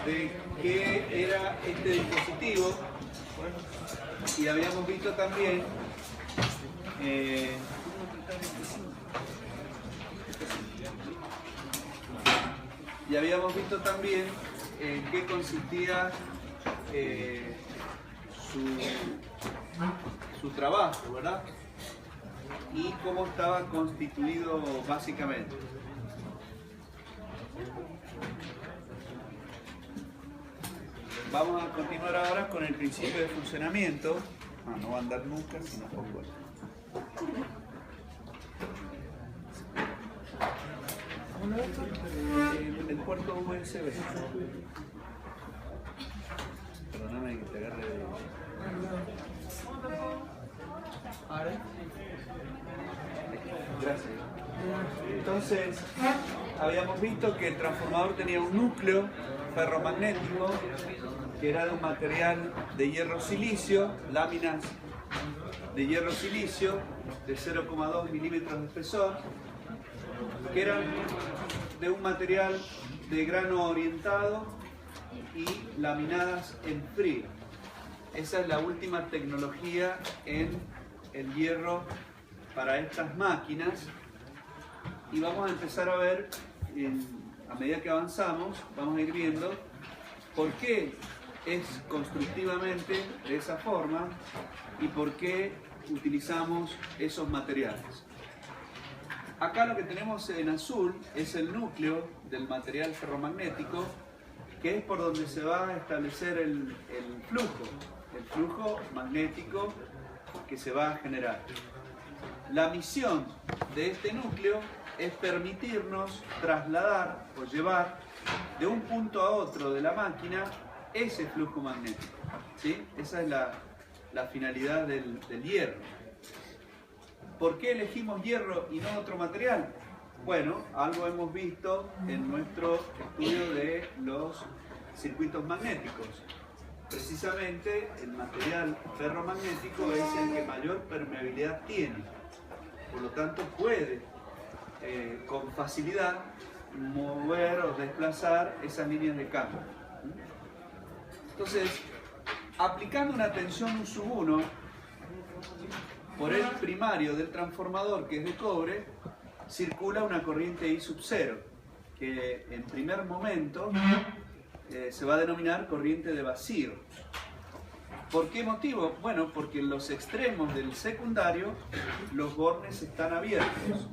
de qué era este dispositivo y habíamos visto también en qué consistía su trabajo, ¿verdad? Y cómo estaba constituido básicamente. Vamos a continuar ahora con el principio de funcionamiento. No va a andar nunca, sino poco. El puerto USB. Perdóname que te agarre de... Gracias. Entonces, habíamos visto que el transformador tenía un núcleo ferromagnético que era de un material de hierro silicio, láminas de hierro silicio de 0,2 milímetros de espesor, que eran de un material de grano orientado y laminadas en frío. Esa es la última tecnología en el hierro para estas máquinas, y vamos a empezar a ver, a medida que avanzamos, vamos a ir viendo por qué es constructivamente de esa forma y por qué utilizamos esos materiales. Acá lo que tenemos en azul es el núcleo del material ferromagnético, que es por donde se va a establecer el flujo magnético que se va a generar. La misión de este núcleo es permitirnos trasladar o llevar de un punto a otro de la máquina ese flujo magnético, ¿sí? Esa es la finalidad del hierro. ¿Por qué elegimos hierro y no otro material? Bueno, algo hemos visto en nuestro estudio de los circuitos magnéticos. Precisamente el material ferromagnético es el que mayor permeabilidad tiene. Por lo tanto, puede con facilidad mover o desplazar esas líneas de cambio. Entonces, aplicando una tensión U1 por el primario del transformador, que es de cobre, circula una corriente I0, que en primer momento se va a denominar corriente de vacío. ¿Por qué motivo? Bueno, porque en los extremos del secundario los bornes están abiertos.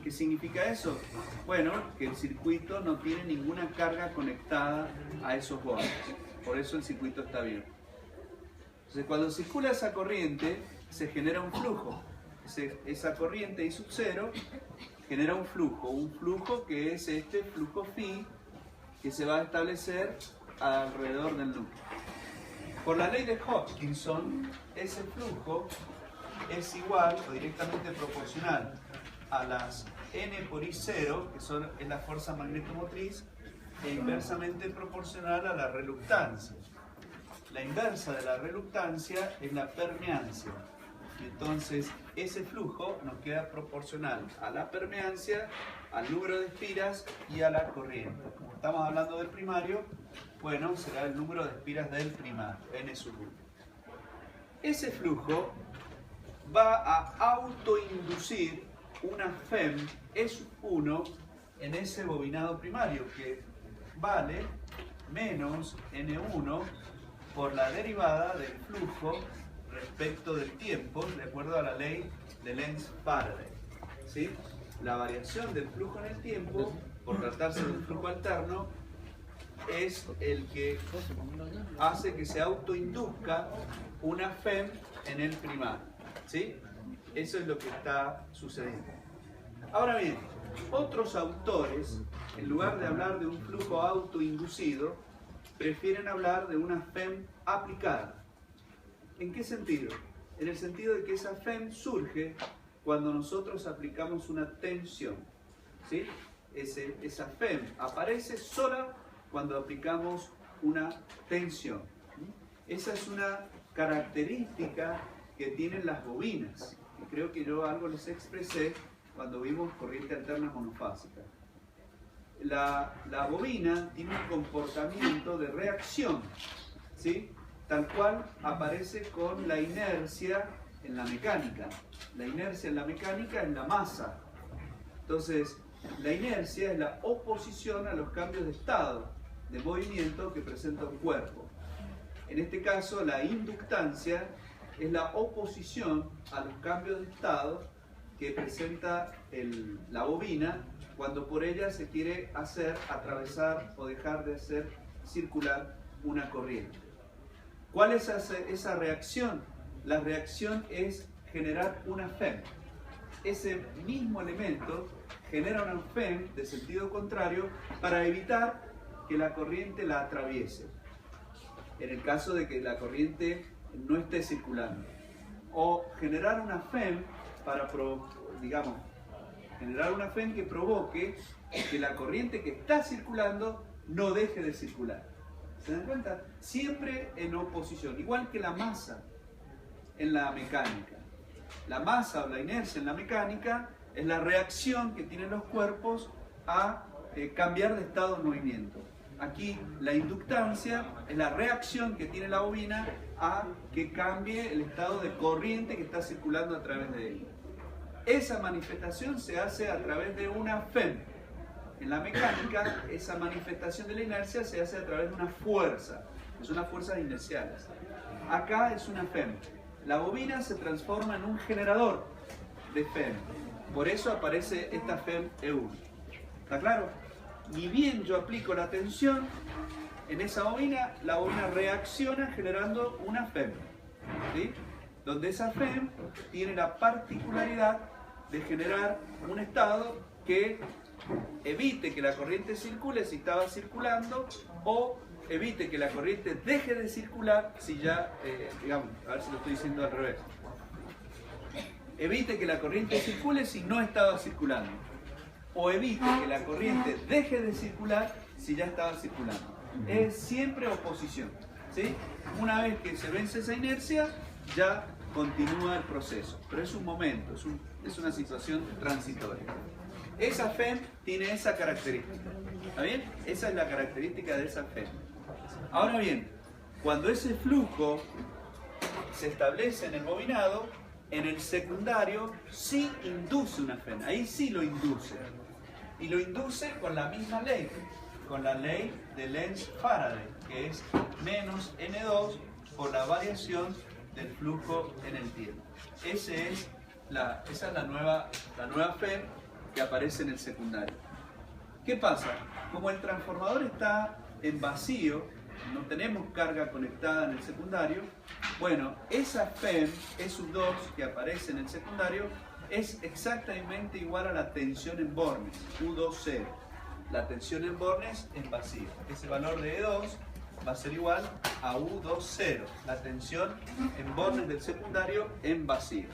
¿Qué significa eso? Bueno, que el circuito no tiene ninguna carga conectada a esos bornes. Por eso el circuito está abierto. Entonces, cuando circula esa corriente, se genera un flujo. Esa corriente I0 genera un flujo que es este flujo phi, que se va a establecer alrededor del núcleo. Por la ley de Hopkinson, ese flujo es igual o directamente proporcional a las N por I0, que es la fuerza magnetomotriz, e inversamente proporcional a la reluctancia. La inversa de la reluctancia es la permeancia. Entonces, ese flujo nos queda proporcional a la permeancia, al número de espiras y a la corriente. Como estamos hablando del primario, bueno, será el número de espiras del primario, N sub 1. Ese flujo va a autoinducir una FEM E1 en ese bobinado primario, que vale menos N1 por la derivada del flujo respecto del tiempo, de acuerdo a la ley de Lenz-Faraday, ¿sí? La variación del flujo en el tiempo, por tratarse de un flujo alterno, es el que hace que se autoinduzca una FEM en el primario, ¿sí? Eso es lo que está sucediendo. Ahora bien, otros autores, en lugar de hablar de un flujo autoinducido, prefieren hablar de una FEM aplicada. ¿En qué sentido? En el sentido de que esa FEM surge cuando nosotros aplicamos una tensión, ¿sí? Esa FEM aparece sola cuando aplicamos una tensión. Esa es una característica que tienen las bobinas. Y creo que yo algo les expresé cuando vimos corriente alterna monofásica. la bobina tiene un comportamiento de reacción, ¿sí? Tal cual aparece con la inercia en la mecánica. La inercia en la mecánica es la masa. Entonces, la inercia es la oposición a los cambios de estado, de movimiento que presenta un cuerpo. En este caso, la inductancia es la oposición a los cambios de estado que presenta la bobina cuando por ella se quiere atravesar o dejar de hacer circular una corriente. ¿Cuál es esa reacción? La reacción es generar una FEM. Ese mismo elemento genera una FEM de sentido contrario para evitar que la corriente la atraviese, en el caso de que la corriente no esté circulando. O generar una FEM para, generar una FEM que provoque que la corriente que está circulando no deje de circular. ¿Se dan cuenta? Siempre en oposición, igual que la masa en la mecánica. La masa o la inercia en la mecánica es la reacción que tienen los cuerpos a cambiar de estado en movimiento. Aquí la inductancia es la reacción que tiene la bobina a que cambie el estado de corriente que está circulando a través de ella. Esa manifestación se hace a través de una FEM. En la mecánica, esa manifestación de la inercia se hace a través de una fuerza. Es una fuerza inercial. Acá es una FEM. La bobina se transforma en un generador de FEM. Por eso aparece esta FEM E1. ¿Está claro? Ni bien yo aplico la tensión en esa bobina, la bobina reacciona generando una FEM, ¿sí? Donde esa FEM tiene la particularidad de generar un estado que evite que la corriente circule si estaba circulando, o evite que la corriente deje de circular si ya, a ver si lo estoy diciendo al revés. Evite que la corriente circule si no estaba circulando, o evite que la corriente deje de circular si ya estaba circulando. Es siempre oposición, ¿sí? Una vez que se vence esa inercia, ya continúa el proceso, pero es un momento, es una situación transitoria. Esa FEM tiene esa característica, ¿está bien? Esa es la característica de esa FEM. Ahora bien, cuando ese flujo se establece en el bobinado, en el secundario sí induce una FEM, ahí sí lo induce. Y lo induce con la misma ley, con la ley de Lenz-Faraday, que es menos N2 por la variación del flujo en el tiempo. Esa es la nueva FEM que aparece en el secundario. ¿Qué pasa? Como el transformador está en vacío, no tenemos carga conectada en el secundario, bueno, esa FEM, E2 que aparece en el secundario, es exactamente igual a la tensión en bornes, U20. La tensión en bornes en vacío. Ese valor de E2 va a ser igual a U20, la tensión en bornes del secundario en vacío.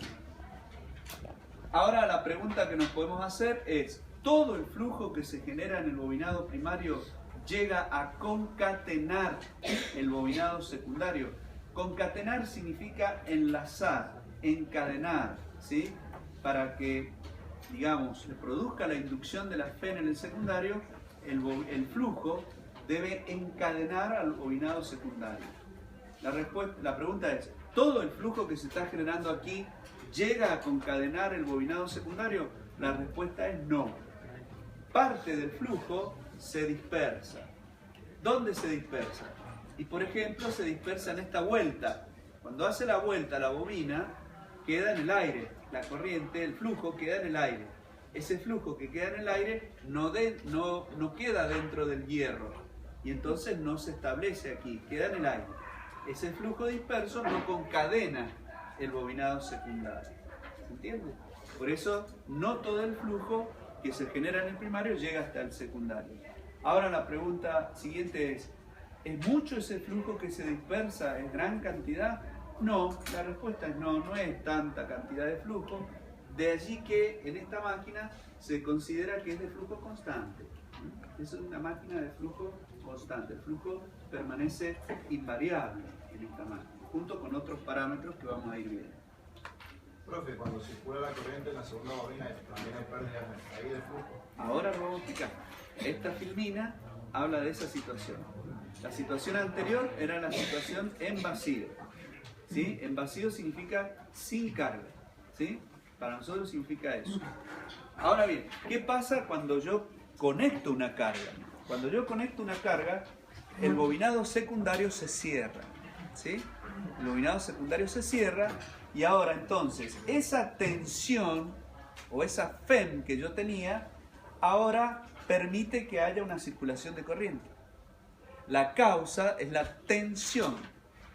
Ahora la pregunta que nos podemos hacer es, ¿todo el flujo que se genera en el bobinado primario llega a concatenar el bobinado secundario? Concatenar significa enlazar, encadenar, ¿sí? Para que, se produzca la inducción de la FEM en el secundario, el flujo debe encadenar al bobinado secundario. La pregunta es, ¿todo el flujo que se está generando aquí llega a concadenar el bobinado secundario? La respuesta es no. Parte del flujo se dispersa. ¿Dónde se dispersa? Y por ejemplo se dispersa en esta vuelta. Cuando hace la vuelta la bobina, queda en el aire. La corriente, el flujo queda en el aire. Ese flujo que queda en el aire no queda dentro del hierro. Y entonces no se establece aquí, queda en el aire. Ese flujo disperso no concadena el bobinado secundario. ¿Se entiende? Por eso no todo el flujo que se genera en el primario llega hasta el secundario. Ahora la pregunta siguiente ¿es mucho ese flujo que se dispersa? ¿Es gran cantidad? No, la respuesta es no, no es tanta cantidad de flujo. De allí que en esta máquina se considera que es de flujo constante. Es una máquina de flujo constante. El flujo permanece invariable en esta máquina, junto con otros parámetros que vamos a ir viendo. Profe, cuando circula la corriente en la segunda bobina, también hay pérdidas ahí de flujo. Ahora lo vamos a explicar. Esta filmina habla de esa situación. La situación anterior era la situación en vacío. ¿Sí? En vacío significa sin carga. ¿Sí? Para nosotros significa eso. Ahora bien, ¿qué pasa cuando yo conecto una carga? Cuando yo conecto una carga, el bobinado secundario se cierra. ¿Sí? El bobinado secundario se cierra y ahora entonces esa tensión o esa FEM que yo tenía, ahora permite que haya una circulación de corriente. La causa es la tensión.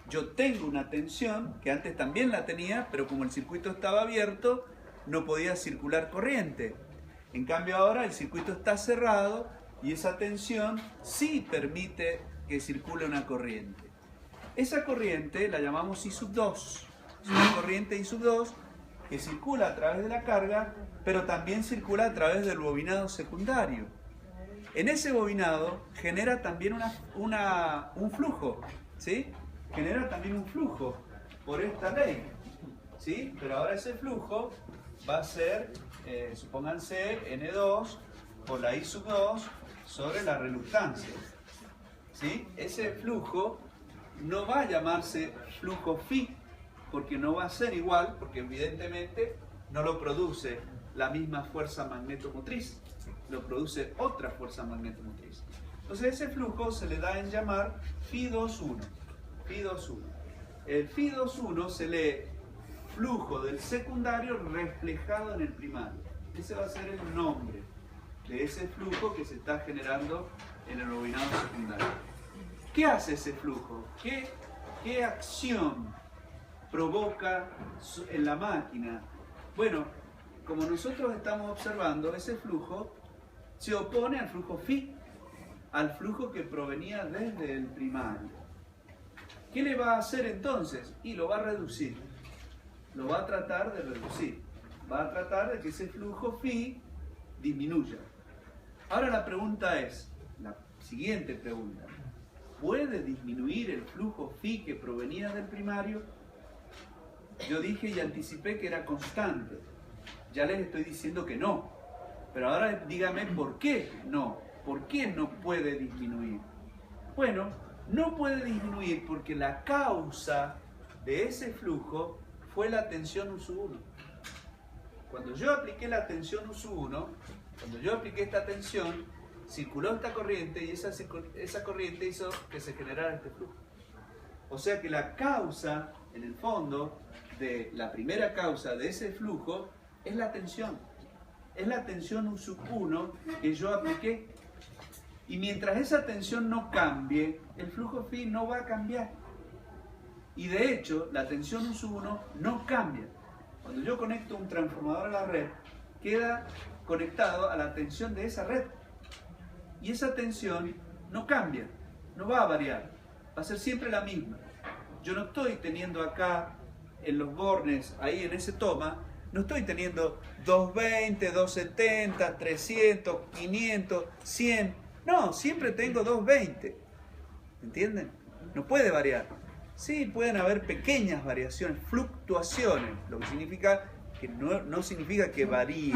Yo tengo una tensión, que antes también la tenía, pero como el circuito estaba abierto, no podía circular corriente. En cambio ahora el circuito está cerrado y esa tensión sí permite que circule una corriente. Esa corriente la llamamos I2. Es una corriente I2 que circula a través de la carga, pero también circula a través del bobinado secundario. En ese bobinado genera también un flujo, ¿sí? Genera también un flujo por esta ley, ¿sí? Pero ahora ese flujo va a ser, supónganse, N2 por la I2 sobre la reluctancia, ¿sí? Ese flujo no va a llamarse flujo phi, porque no va a ser igual, porque evidentemente no lo produce la misma fuerza magnetomotriz, lo produce otra fuerza magnetomotriz. Entonces ese flujo se le da en llamar Φ2,1. Φ2,1. El Φ2,1 se lee flujo del secundario reflejado en el primario. Ese va a ser el nombre de ese flujo que se está generando en el bobinado secundario. ¿Qué hace ese flujo? ¿Qué acción provoca en la máquina? Bueno, como nosotros estamos observando, ese flujo se opone al flujo phi, al flujo que provenía desde el primario. ¿Qué le va a hacer entonces? Y lo va a reducir. Lo va a tratar de reducir. Va a tratar de que ese flujo phi disminuya. Ahora la pregunta es, la siguiente pregunta: ¿puede disminuir el flujo phi que provenía del primario? Yo dije y anticipé que era constante. Ya les estoy diciendo que no. Pero ahora dígame por qué no. ¿Por qué no puede disminuir? Bueno, no puede disminuir porque la causa de ese flujo fue la tensión U1. Cuando yo apliqué la tensión U1, cuando yo apliqué esta tensión, circuló esta corriente y esa corriente hizo que se generara este flujo. O sea que la causa, en el fondo, de la primera causa de ese flujo es la tensión. Es la tensión U1 que yo apliqué. Y mientras esa tensión no cambie, el flujo phi no va a cambiar. Y de hecho, la tensión U1 no cambia. Cuando yo conecto un transformador a la red, queda conectado a la tensión de esa red. Y esa tensión no cambia, no va a variar, va a ser siempre la misma. Yo no estoy teniendo acá, en los bornes, ahí en ese toma, no estoy teniendo 220, 270, 300, 500, 100. No, siempre tengo 220. ¿Entienden? No puede variar. Sí, pueden haber pequeñas variaciones, fluctuaciones, lo que significa que no significa que varíe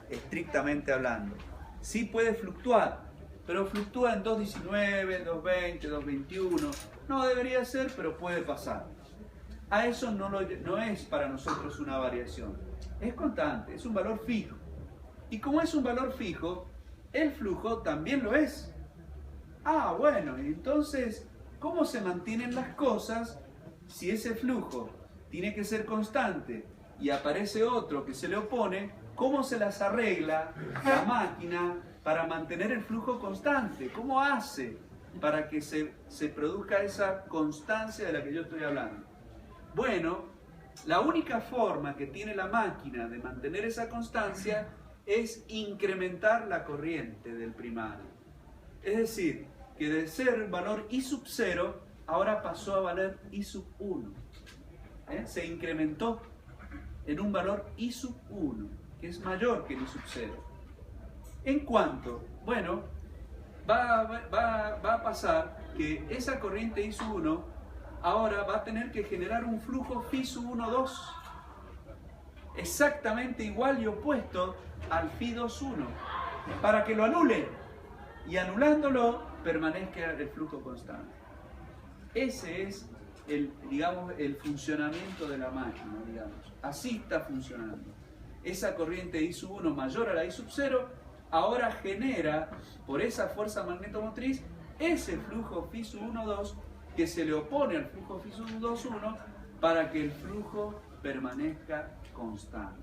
estrictamente hablando. Sí puede fluctuar, pero fluctúa en 219, 220, 221. No debería ser, pero puede pasar. A eso no es para nosotros una variación. Es constante, es un valor fijo. Y como es un valor fijo, el flujo también lo es. Ah, bueno, entonces, ¿cómo se mantienen las cosas si ese flujo tiene que ser constante y aparece otro que se le opone? ¿Cómo se las arregla la máquina para mantener el flujo constante? ¿Cómo hace para que se produzca esa constancia de la que yo estoy hablando? Bueno, la única forma que tiene la máquina de mantener esa constancia es incrementar la corriente del primario. Es decir, que de ser un valor I0, ahora pasó a valer I1. Se incrementó en un valor I1, que es mayor que el I0. ¿En cuánto? Bueno, va a pasar que esa corriente I1 ahora va a tener que generar un flujo Φ1,2 exactamente igual y opuesto al Φ2,1 para que lo anule. y anulándolo permanezca el flujo constante. Ese es digamos, el funcionamiento de la máquina, digamos. Así está funcionando. Esa corriente I sub 1 mayor a la I sub 0 ahora genera, por esa fuerza magnetomotriz, ese flujo Φ sub 1, 2 que se le opone al flujo Φ sub 2, 1 para que el flujo permanezca constante.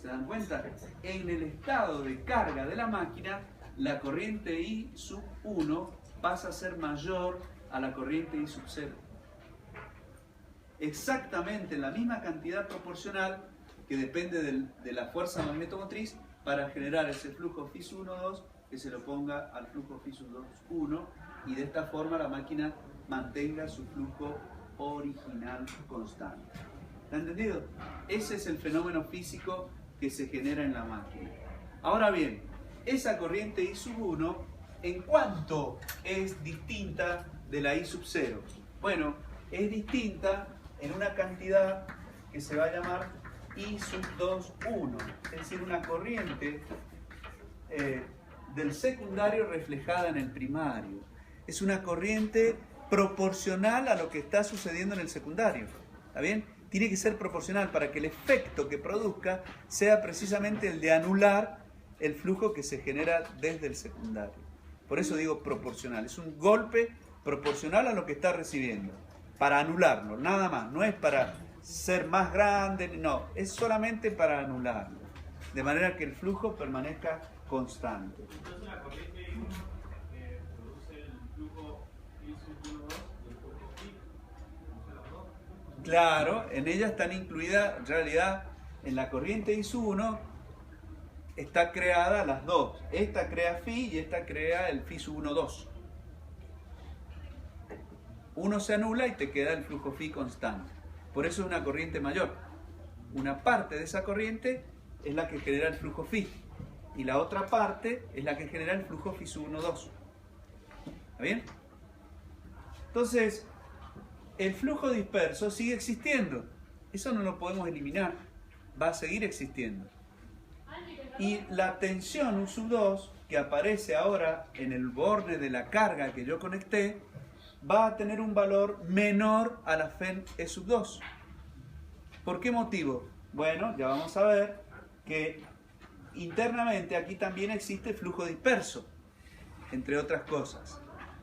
¿Se dan cuenta? En el estado de carga de la máquina, la corriente I sub 1 pasa a ser mayor a la corriente I sub 0. Exactamente en la misma cantidad proporcional que depende de la fuerza magnetomotriz para generar ese flujo Φ sub 1, 2 que se lo ponga al flujo Φ sub 2, 1 y de esta forma la máquina mantenga su flujo original constante. ¿Está entendido? Ese es el fenómeno físico que se genera en la máquina. Ahora bien, esa corriente I sub 1, ¿en cuánto es distinta de la I sub 0? Bueno, es distinta en una cantidad que se va a llamar I sub 2, 1, es decir, una corriente del secundario reflejada en el primario. Es una corriente proporcional a lo que está sucediendo en el secundario. ¿Está bien? Tiene que ser proporcional para que el efecto que produzca sea precisamente el de anular el flujo que se genera desde el secundario. Por eso digo proporcional. Es un golpe proporcional a lo que está recibiendo. Para anularlo, nada más. No es para ser más grande, no. Es solamente para anularlo. De manera que el flujo permanezca constante. Entonces la corriente I produce el flujo I sub 1, 2 y el flujo Φ. ¿Produce las dos? Claro, en ella están incluidas, en realidad, en la corriente I sub 1 está creada las dos. Esta crea Φ y esta crea el Φ sub 1, 2. Uno se anula y te queda el flujo Φ constante. Por eso es una corriente mayor. Una parte de esa corriente es la que genera el flujo Φ. Y la otra parte es la que genera el flujo Φ sub 1, 2. ¿Está bien? Entonces, el flujo disperso sigue existiendo. Eso no lo podemos eliminar. Va a seguir existiendo. Y la tensión U sub 2, que aparece ahora en el borde de la carga que yo conecté, va a tener un valor menor a la FEN E sub 2. ¿Por qué motivo? Bueno, ya vamos a ver que internamente aquí también existe flujo disperso, entre otras cosas.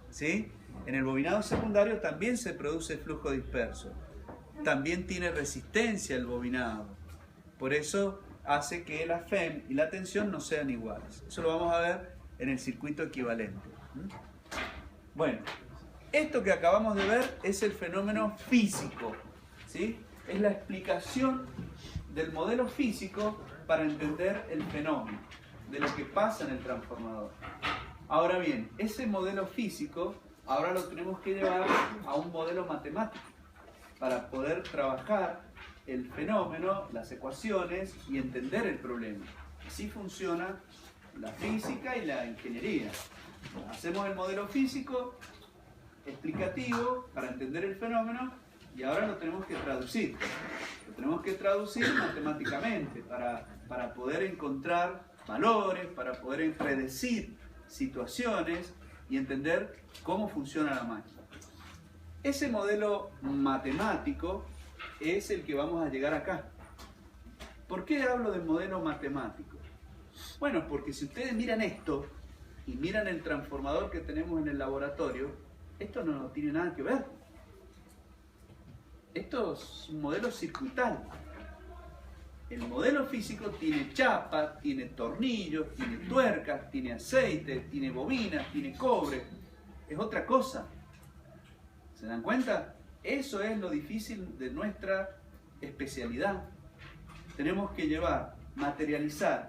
¿Sí? En el bobinado secundario también se produce flujo disperso. También tiene resistencia el bobinado. Por eso hace que la FEM y la tensión no sean iguales. Eso lo vamos a ver en el circuito equivalente. Bueno, esto que acabamos de ver es el fenómeno físico. ¿Sí? Es la explicación del modelo físico para entender el fenómeno, de lo que pasa en el transformador. Ahora bien, ese modelo físico ahora lo tenemos que llevar a un modelo matemático para poder trabajar el fenómeno, las ecuaciones y entender el problema. Así funciona la física y la ingeniería. Hacemos el modelo físico explicativo para entender el fenómeno y ahora lo tenemos que traducir. Lo tenemos que traducir matemáticamente para poder encontrar valores, para poder predecir situaciones y entender cómo funciona la máquina. Ese modelo matemático es el que vamos a llegar acá. ¿Por qué hablo del modelo matemático? Bueno, porque si ustedes miran esto y miran el transformador que tenemos en el laboratorio, esto no tiene nada que ver. Esto es un modelo circuital. El modelo físico tiene chapas, tiene tornillos, tiene tuercas, tiene aceite, tiene bobinas, tiene cobre. Es otra cosa. ¿Se dan cuenta? Eso es lo difícil de nuestra especialidad. Tenemos que materializar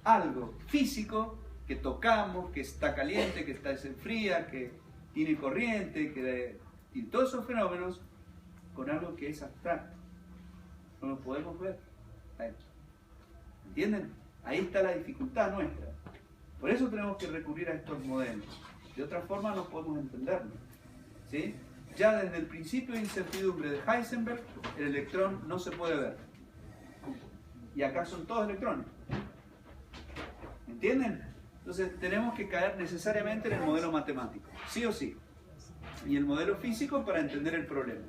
algo físico que tocamos, que está caliente, que se enfría, que tiene corriente, y todos esos fenómenos con algo que es abstracto. No lo podemos ver. ¿Entienden? Ahí está la dificultad nuestra. Por eso tenemos que recurrir a estos modelos. De otra forma no podemos entenderlo. ¿Sí? Ya desde el principio de incertidumbre de Heisenberg, el electrón no se puede ver. Y acá son todos electrones. ¿Entienden? Entonces tenemos que caer necesariamente en el modelo matemático, sí o sí. Y el modelo físico para entender el problema.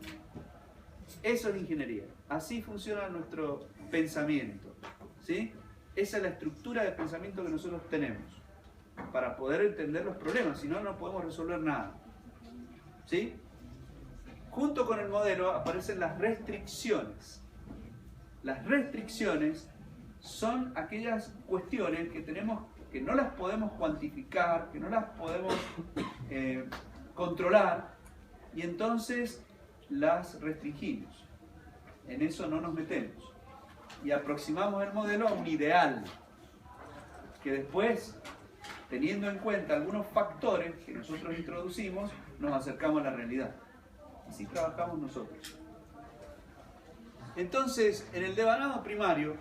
Eso es ingeniería. Así funciona nuestro pensamiento, ¿sí? Esa es la estructura de pensamiento que nosotros tenemos para poder entender los problemas, si no, no podemos resolver nada, ¿sí? Junto con el modelo aparecen las restricciones. Las restricciones son aquellas cuestiones que tenemos, que no las podemos cuantificar, que no las podemos controlar, y entonces las restringimos. En eso no nos metemos. Y aproximamos el modelo a un ideal, que después, teniendo en cuenta algunos factores que nosotros introducimos, nos acercamos a la realidad. Así trabajamos nosotros. Entonces, en el devanado primario,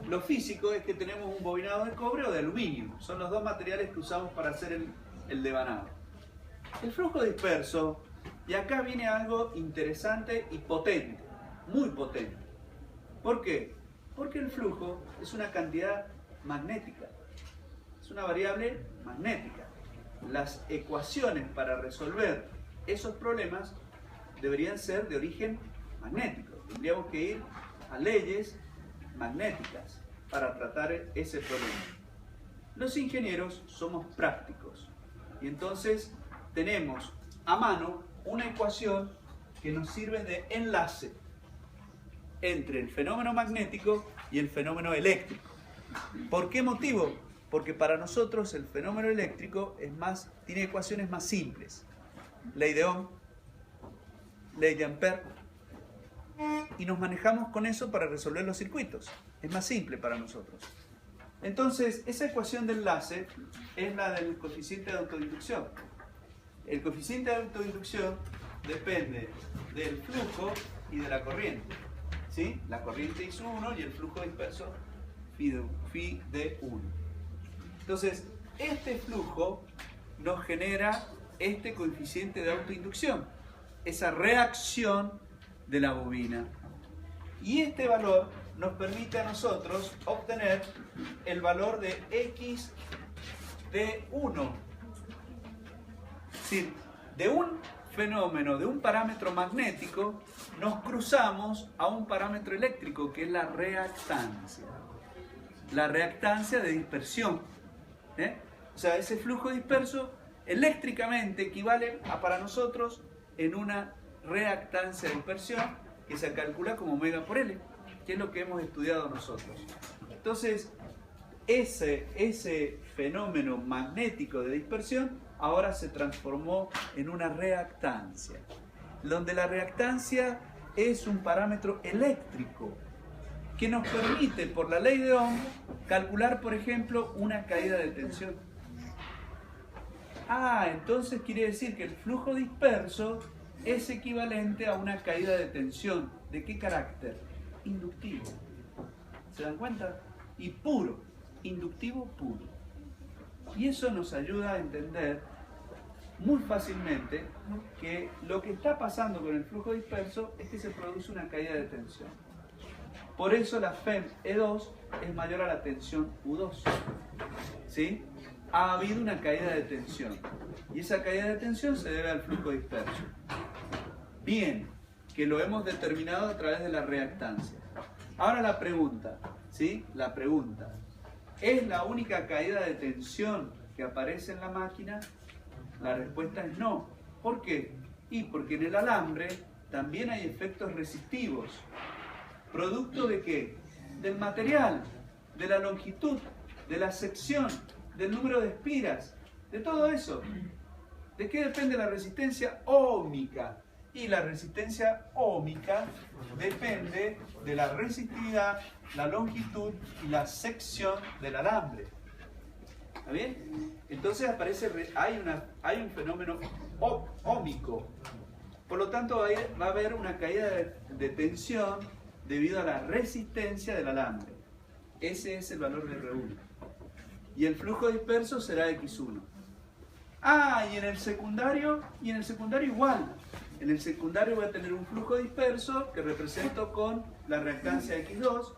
lo físico es que tenemos un bobinado de cobre o de aluminio. Son los dos materiales que usamos para hacer el devanado. El flujo disperso, y acá viene algo interesante y potente, muy potente. ¿Por qué? Porque el flujo es una cantidad magnética, es una variable magnética. Las ecuaciones para resolver esos problemas deberían ser de origen magnético. Tendríamos que ir a leyes magnéticas para tratar ese problema. Los ingenieros somos prácticos y entonces tenemos a mano una ecuación que nos sirve de enlace entre el fenómeno magnético y el fenómeno eléctrico. ¿Por qué motivo? Porque para nosotros el fenómeno eléctrico tiene ecuaciones más simples. Ley de Ohm, ley de Ampère, y nos manejamos con eso para resolver los circuitos. Es más simple para nosotros. Entonces, esa ecuación de enlace es la del coeficiente de autoinducción. El coeficiente de autoinducción depende del flujo y de la corriente, ¿sí? La corriente I sub 1 y el flujo disperso phi de 1. Entonces, este flujo nos genera este coeficiente de autoinducción, esa reacción de la bobina. Y este valor nos permite a nosotros obtener el valor de X de 1. Es decir, de un fenómeno, de un parámetro magnético, nos cruzamos a un parámetro eléctrico, que es la reactancia. La reactancia de dispersión. O sea, ese flujo disperso eléctricamente equivale a, para nosotros, en una reactancia de dispersión que se calcula como omega por L, que es lo que hemos estudiado nosotros. Entonces, ese fenómeno magnético de dispersión ahora se transformó en una reactancia, donde la reactancia es un parámetro eléctrico que nos permite, por la ley de Ohm, calcular, por ejemplo, una caída de tensión. Entonces quiere decir que el flujo disperso es equivalente a una caída de tensión. ¿De qué carácter? Inductivo. ¿Se dan cuenta? Y puro. Inductivo puro. Y eso nos ayuda a entender muy fácilmente que lo que está pasando con el flujo disperso es que se produce una caída de tensión. Por eso la FEM E2 es mayor a la tensión U2. ¿Sí? Ha habido una caída de tensión. Y esa caída de tensión se debe al flujo disperso. Bien, que lo hemos determinado a través de la reactancia. Ahora la pregunta, ¿sí? La pregunta. ¿Es la única caída de tensión que aparece en la máquina? La respuesta es no. ¿Por qué? Y porque en el alambre también hay efectos resistivos. ¿Producto de qué? Del material, de la longitud, de la sección, del número de espiras, de todo eso. ¿De qué depende la resistencia óhmica? Y la resistencia óhmica depende de la resistividad, la longitud y la sección del alambre. ¿Está bien? Entonces hay un fenómeno óhmico. Por lo tanto, va a haber una caída de tensión debido a la resistencia del alambre. Ese es el valor de R1. Y el flujo disperso será X1. Y en el secundario igual. En el secundario voy a tener un flujo disperso que represento con la reactancia X2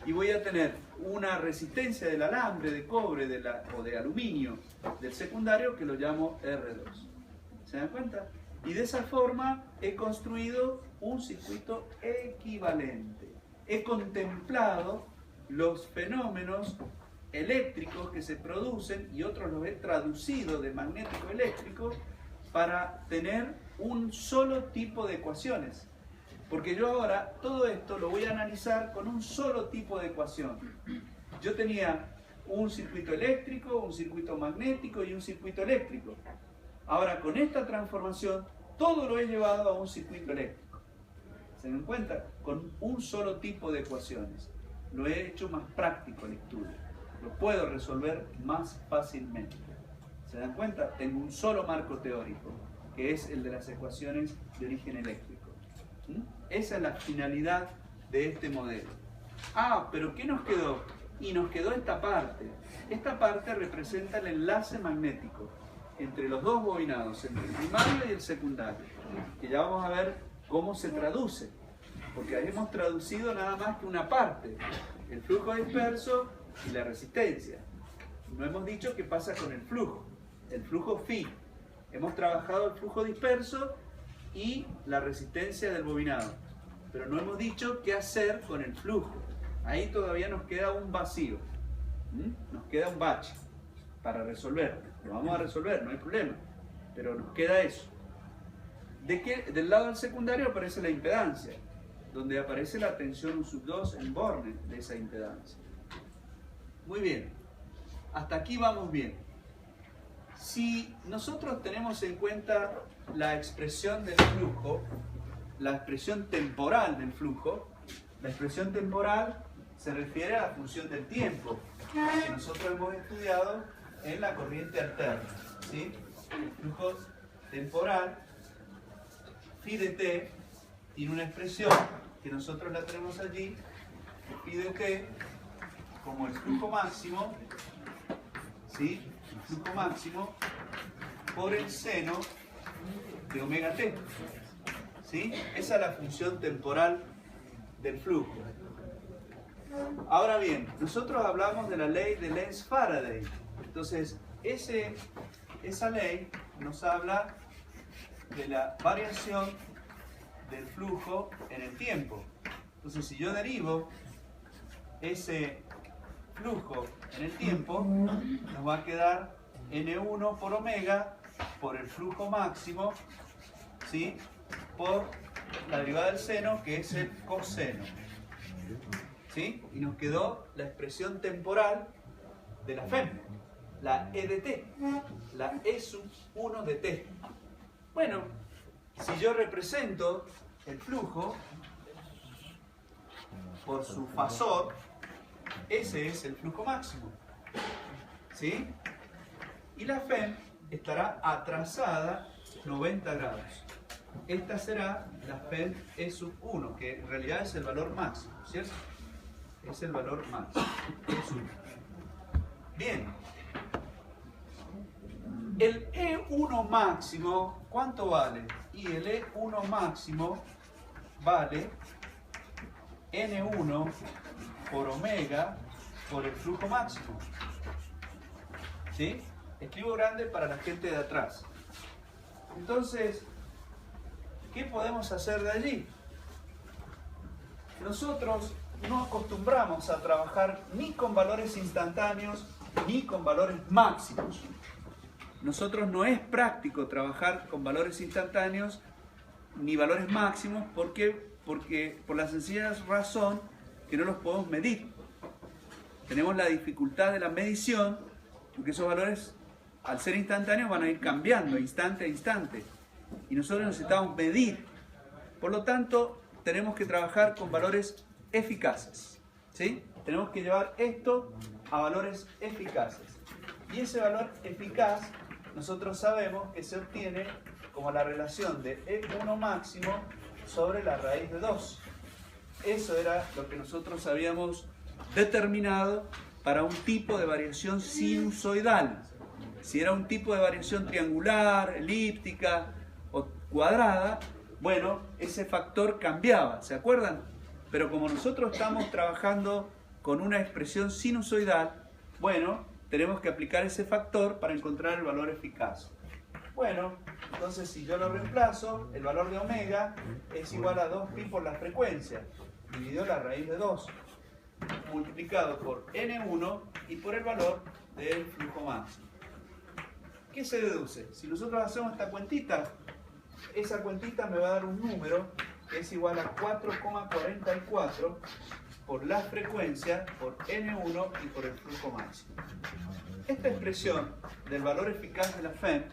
y voy a tener una resistencia del alambre de cobre o de aluminio del secundario que lo llamo R2. ¿Se dan cuenta? Y de esa forma he construido un circuito equivalente. He contemplado los fenómenos eléctricos que se producen y otros los he traducido de magnético a eléctrico para tener un solo tipo de ecuaciones. Porque yo ahora todo esto lo voy a analizar con un solo tipo de ecuación. Yo tenía un circuito eléctrico, un circuito magnético y un circuito eléctrico. Ahora con esta transformación todo lo he llevado a un circuito eléctrico. ¿Se dan cuenta? Con un solo tipo de ecuaciones. Lo he hecho más práctico el estudio. Lo puedo resolver más fácilmente. ¿Se dan cuenta? Tengo un solo marco teórico, que es el de las ecuaciones de origen eléctrico. Esa es la finalidad de este modelo. Ah, pero ¿qué nos quedó? Y nos quedó esta parte. Esta parte representa el enlace magnético entre los dos bobinados, entre el primario y el secundario, que ya vamos a ver cómo se traduce, porque ahí hemos traducido nada más que una parte, el flujo disperso y la resistencia. No hemos dicho qué pasa con el flujo phi. Hemos trabajado el flujo disperso y la resistencia del bobinado, pero no hemos dicho qué hacer con el flujo. Ahí todavía nos queda un vacío, nos queda un bache para resolver. Lo vamos a resolver, no hay problema, pero nos queda eso. Del lado del secundario aparece la impedancia, donde aparece la tensión U2 en Born de esa impedancia. Muy bien, hasta aquí vamos bien. Si nosotros tenemos en cuenta la expresión del flujo, la expresión temporal del flujo, la expresión temporal se refiere a la función del tiempo, que nosotros hemos estudiado en la corriente alterna, ¿sí? El flujo temporal, phi de t, tiene una expresión que nosotros la tenemos allí, phi de t, como el flujo máximo, ¿sí? El flujo máximo por el seno de omega t, ¿sí? Esa es la función temporal del flujo. Ahora bien, nosotros hablamos de la ley de Lenz-Faraday. Entonces, esa ley nos habla de la variación del flujo en el tiempo. Entonces, si yo derivo ese flujo en el tiempo, nos va a quedar N1 por omega por el flujo máximo, ¿sí? Por la derivada del seno, que es el coseno, ¿sí? Y nos quedó la expresión temporal de la FEM, la E de t, la E sub 1 de t. Bueno, si yo represento el flujo por su fasor, ese es el flujo máximo, ¿sí? Y la FEM estará atrasada 90 grados. Esta será la FEM E sub 1, que en realidad es el valor máximo, ¿cierto? Es el valor máximo. E sub 1. Bien. El E1 máximo, ¿cuánto vale? Y el E1 máximo vale N1 por omega por el flujo máximo. ¿Sí? Escribo grande para la gente de atrás. Entonces, ¿qué podemos hacer de allí? Nosotros no acostumbramos a trabajar ni con valores instantáneos ni con valores máximos. Nosotros no es práctico trabajar con valores instantáneos ni valores máximos porque por la sencilla razón que no los podemos medir. Tenemos la dificultad de la medición porque esos valores, al ser instantáneos, van a ir cambiando instante a instante y nosotros necesitamos medir. Por lo tanto, tenemos que trabajar con valores eficaces, ¿sí? Tenemos que llevar esto a valores eficaces. Y ese valor eficaz nosotros sabemos que se obtiene como la relación de E1 máximo sobre la raíz de 2. Eso era lo que nosotros habíamos determinado para un tipo de variación sinusoidal. Si era un tipo de variación triangular, elíptica o cuadrada, bueno, ese factor cambiaba, ¿se acuerdan? Pero como nosotros estamos trabajando con una expresión sinusoidal, bueno, tenemos que aplicar ese factor para encontrar el valor eficaz. Bueno, entonces si yo lo reemplazo, el valor de omega es igual a 2pi por la frecuencia, dividido la raíz de 2, multiplicado por n1 y por el valor del flujo máximo. ¿Qué se deduce? Si nosotros hacemos esta cuentita, esa cuentita me va a dar un número que es igual a 4,44 por la frecuencia, por n1 y por el flujo máximo. Esta expresión del valor eficaz de la FEM,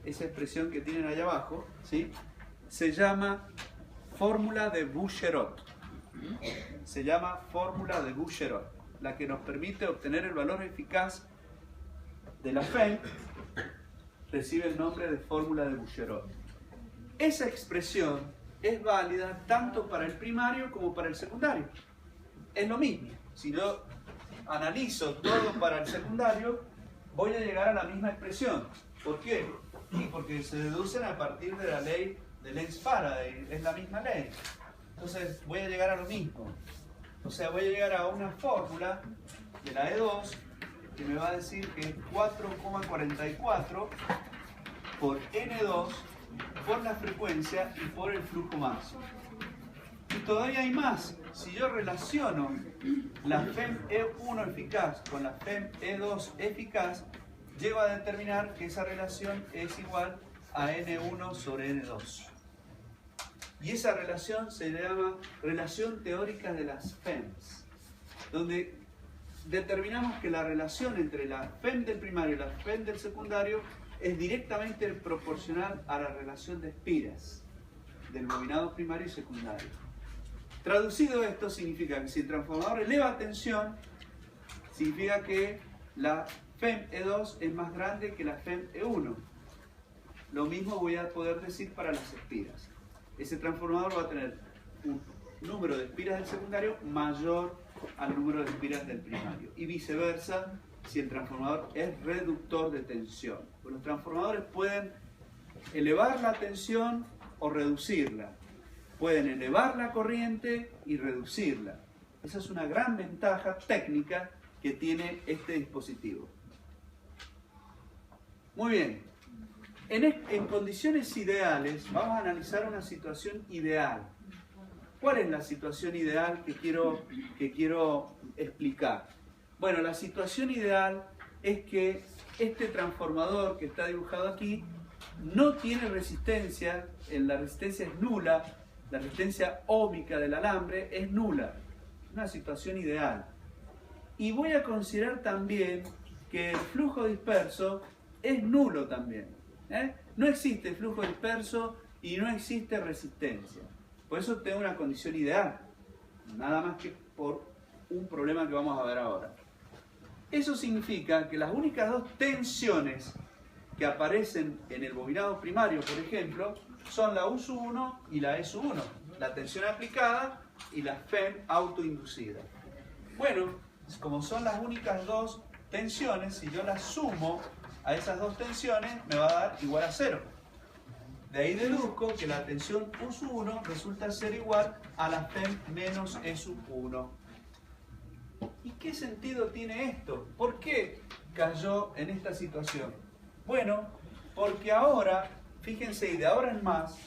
esa expresión que tienen allá abajo, ¿sí?, se llama fórmula de Bouguereau. Se llama fórmula de Bouguereau, la que nos permite obtener el valor eficaz de la FEM, recibe el nombre de fórmula de Bouguereau. Esa expresión es válida tanto para el primario como para el secundario. Es lo mismo. Si yo analizo todo para el secundario, voy a llegar a la misma expresión. ¿Por qué? Y porque se deducen a partir de la ley de Lenz-Faraday, es la misma ley. Entonces voy a llegar a lo mismo. O sea, voy a llegar a una fórmula de la E2 que me va a decir que es 4,44 por N2 por la frecuencia y por el flujo máximo. Y todavía hay más. Si yo relaciono la FEM E1 eficaz con la FEM E2 eficaz, llego a determinar que esa relación es igual a N1 sobre N2. Y esa relación se llama relación teórica de las FEMs, donde determinamos que la relación entre la FEM del primario y la FEM del secundario es directamente proporcional a la relación de espiras del bobinado primario y secundario. Traducido esto significa que si el transformador eleva tensión, significa que la FEM E2 es más grande que la FEM E1. Lo mismo voy a poder decir para las espiras. Ese transformador va a tener un número de espiras del secundario mayor al número de espiras del primario. Y viceversa, si el transformador es reductor de tensión. Pues los transformadores pueden elevar la tensión o reducirla. Pueden elevar la corriente y reducirla. Esa es una gran ventaja técnica que tiene este dispositivo. Muy bien. En condiciones ideales, vamos a analizar una situación ideal. ¿Cuál es la situación ideal que quiero explicar? Bueno, la situación ideal es que este transformador que está dibujado aquí no tiene resistencia, la resistencia es nula, la resistencia óhmica del alambre es nula. Una situación ideal. Y voy a considerar también que el flujo disperso es nulo también. No existe flujo disperso y no existe resistencia. Por eso tengo una condición ideal. Nada más que por un problema que vamos a ver ahora. Eso significa que las únicas dos tensiones que aparecen en el bobinado primario, por ejemplo, son la U1 y la E1. La tensión aplicada y la FEM autoinducida. Bueno, como son las únicas dos tensiones, si yo las sumo a esas dos tensiones, me va a dar igual a 0. De ahí deduzco que la tensión U1 resulta ser igual a la FEM menos E1. ¿Y qué sentido tiene esto? ¿Por qué cayó en esta situación? Bueno, porque ahora, fíjense, y de ahora en más,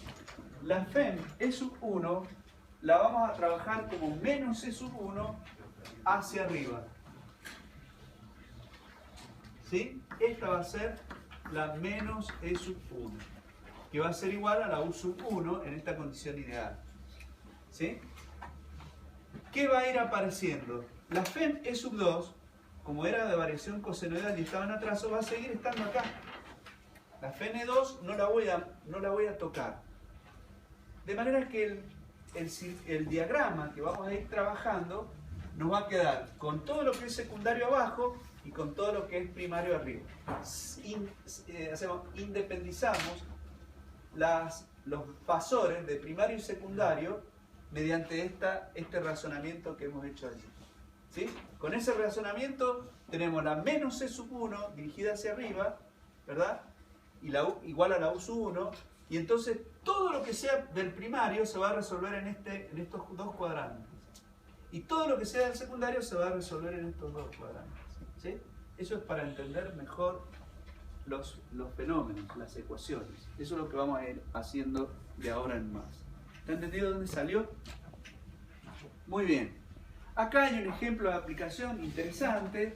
la FEM E1 la vamos a trabajar como menos E1 hacia arriba. ¿Sí? Esta va a ser la menos E1, que va a ser igual a la U1 en esta condición ideal. ¿Sí? ¿Qué va a ir apareciendo? La FEM E2, como era de variación cosenoidal y estaba en atraso, va a seguir estando acá. La FEM E2 no la voy a tocar. De manera que el diagrama que vamos a ir trabajando nos va a quedar con todo lo que es secundario abajo y con todo lo que es primario arriba. Independizamos los fasores de primario y secundario mediante este razonamiento que hemos hecho allí. ¿Sí? Con ese razonamiento tenemos la menos E1 dirigida hacia arriba, ¿verdad? Y igual a la U1, y entonces todo lo que sea del primario se va a resolver en estos dos cuadrantes. Y todo lo que sea del secundario se va a resolver en estos dos cuadrantes. ¿Sí? Eso es para entender mejor los fenómenos, las ecuaciones. Eso es lo que vamos a ir haciendo de ahora en más. ¿Está entendido dónde salió? Muy bien. Acá hay un ejemplo de aplicación interesante.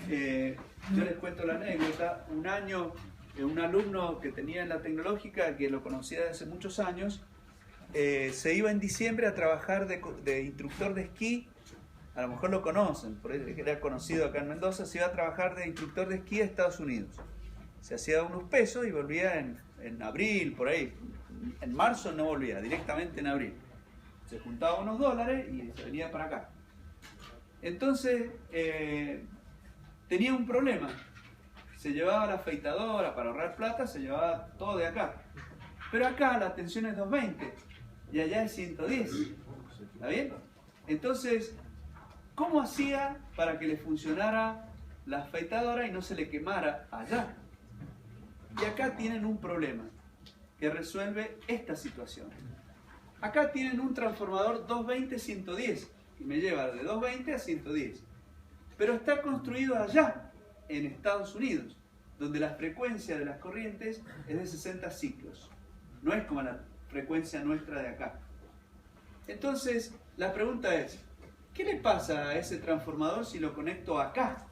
Yo les cuento la anécdota. Un año, un alumno que tenía en la tecnológica, que lo conocía desde hace muchos años, se iba en diciembre a trabajar de instructor de esquí. A lo mejor lo conocen, por eso era conocido acá en Mendoza. Se iba a trabajar de instructor de esquí a Estados Unidos. Se hacía unos pesos y volvía en abril, por ahí. En marzo no volvía, directamente en abril. Se juntaba unos dólares y se venía para acá. Entonces, tenía un problema. Se llevaba la afeitadora para ahorrar plata, se llevaba todo de acá. Pero acá la tensión es 220 y allá es 110. ¿Está bien? Entonces, ¿cómo hacía para que le funcionara la afeitadora y no se le quemara allá? Y acá tienen un problema que resuelve esta situación. Acá tienen un transformador 220-110 y me lleva de 220 a 110. Pero está construido allá, en Estados Unidos, donde la frecuencia de las corrientes es de 60 ciclos. No es como la frecuencia nuestra de acá. Entonces, la pregunta es, ¿qué le pasa a ese transformador si lo conecto acá?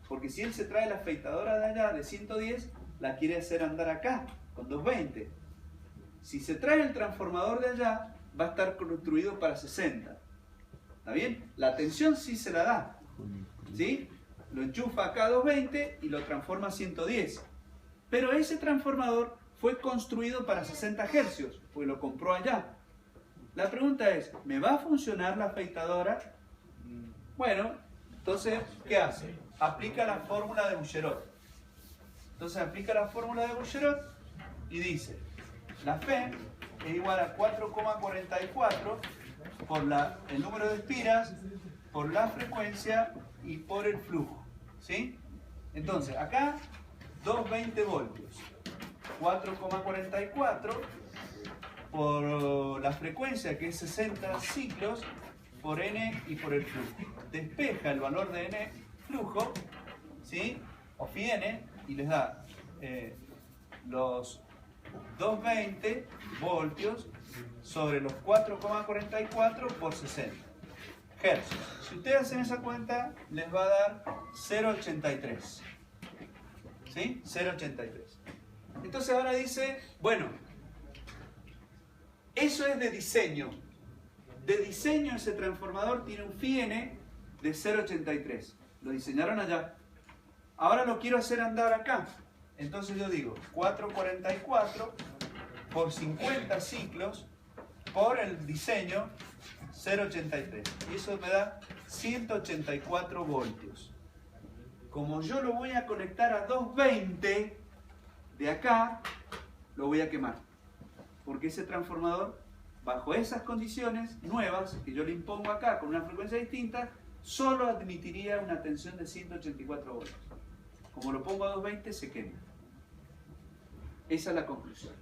Porque si él se trae la afeitadora de allá, de 110, la quiere hacer andar acá, con 220. Si se trae el transformador de allá, va a estar construido para 60. ¿Está bien? La tensión sí se la da. ¿Sí? Lo enchufa acá a 220 y lo transforma a 110. Pero ese transformador fue construido para 60 hercios, porque lo compró allá. La pregunta es, ¿me va a funcionar la afeitadora? Bueno, entonces, ¿qué hace? Aplica la fórmula de Bouguereau. Entonces aplica la fórmula de Bouguereau y dice, la F es igual a 4,44 por el número de espiras, por la frecuencia y por el flujo. ¿Sí? Entonces, acá 220 voltios, 4,44 por la frecuencia, que es 60 ciclos, por N y por el flujo. Despeja el valor de N flujo, ¿sí? O phi N, y les da los 220 voltios sobre los 4,44 por 60 hercios. Si ustedes hacen esa cuenta, les va a dar 0,83. ¿Sí? 0,83. Entonces ahora dice, bueno, eso es de diseño. De diseño ese transformador tiene un phi N de 0,83. Lo diseñaron allá. Ahora lo quiero hacer andar acá. Entonces yo digo 4,44 por 50 ciclos por el diseño 0,83. Y eso me da 184 voltios. Como yo lo voy a conectar a 220 de acá, lo voy a quemar. Porque ese transformador, bajo esas condiciones nuevas que yo le impongo acá con una frecuencia distinta, solo admitiría una tensión de 184 voltios. Como lo pongo a 220, se quema. Esa es la conclusión.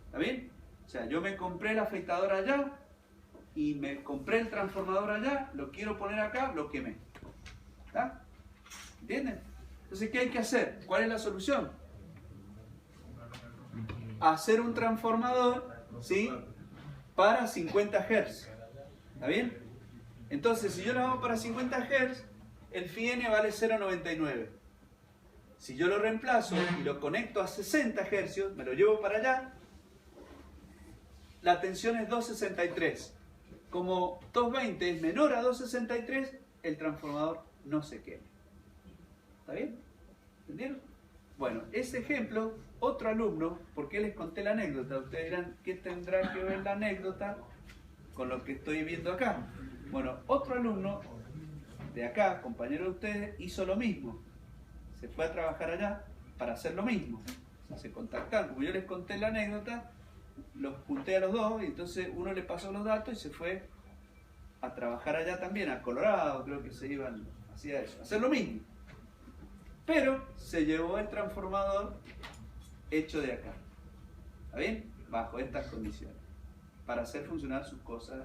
¿Está bien? O sea, yo me compré la afeitadora allá y me compré el transformador allá, lo quiero poner acá, lo quemé. ¿Está? ¿Entienden? Entonces, ¿qué hay que hacer? ¿Cuál es la solución? Hacer un transformador, ¿sí?, para 50 Hz. ¿Está bien? Entonces, si yo lo hago para 50 Hz, el phi N vale 0,99. Si yo lo reemplazo y lo conecto a 60 Hz, me lo llevo para allá, la tensión es 263. Como 220 es menor a 263, el transformador no se quema. ¿Está bien? ¿Entendieron? Bueno, ese ejemplo, otro alumno, ¿por qué les conté la anécdota? Ustedes dirán, ¿qué tendrá que ver la anécdota con lo que estoy viendo acá? Bueno, otro alumno de acá, compañero de ustedes, hizo lo mismo. Se fue a trabajar allá para hacer lo mismo. Se contactaron. Como yo les conté la anécdota, los junté a los dos y entonces uno le pasó los datos y se fue a trabajar allá también, a Colorado, creo que se iban, hacía eso, a hacer lo mismo. Pero se llevó el transformador hecho de acá. ¿Está bien? Bajo estas condiciones. Para hacer funcionar sus cosas.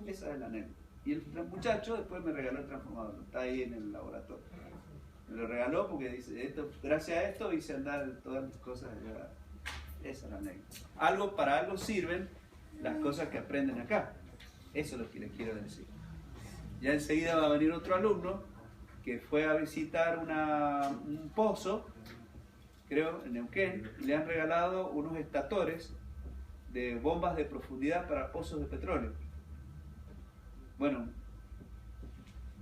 Esa es la anécdota. Y el muchacho después me regaló el transformador, está ahí en el laboratorio. Me lo regaló porque dice, esto, gracias a esto hice andar todas las cosas allá. Esa es la anécdota. Para algo sirven las cosas que aprenden acá. Eso es lo que les quiero decir. Ya enseguida va a venir otro alumno que fue a visitar un pozo, creo, en Neuquén, y le han regalado unos estatores de bombas de profundidad para pozos de petróleo. Bueno,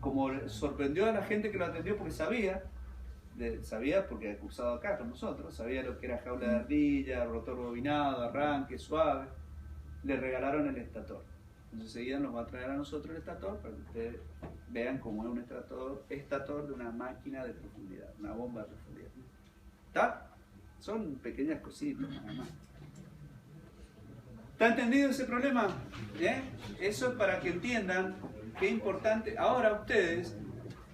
como sorprendió a la gente que lo atendió porque sabía porque ha cursado acá con nosotros, sabía lo que era jaula de ardilla, rotor bobinado, arranque, suave, le regalaron el estator. Entonces enseguida nos va a traer a nosotros el estator para que ustedes vean cómo es un estator de una máquina de profundidad, una bomba de profundidad. ¿Está? Son pequeñas cositas nada más. ¿Está entendido ese problema? Eso es para que entiendan qué importante. Ahora ustedes,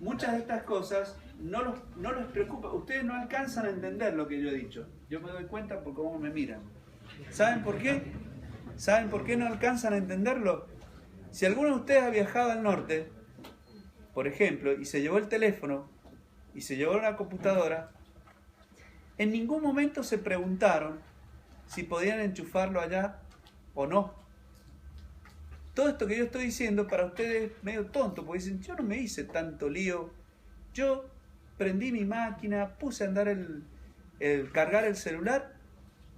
muchas de estas cosas no les preocupa. Ustedes no alcanzan a entender lo que yo he dicho. Yo me doy cuenta por cómo me miran. ¿Saben por qué? ¿Saben por qué no alcanzan a entenderlo? Si alguno de ustedes ha viajado al norte, por ejemplo, y se llevó el teléfono y se llevó una computadora, en ningún momento se preguntaron si podían enchufarlo allá o no. Todo esto que yo estoy diciendo para ustedes es medio tonto, porque dicen, yo no me hice tanto lío, yo prendí mi máquina, puse a andar cargar el celular,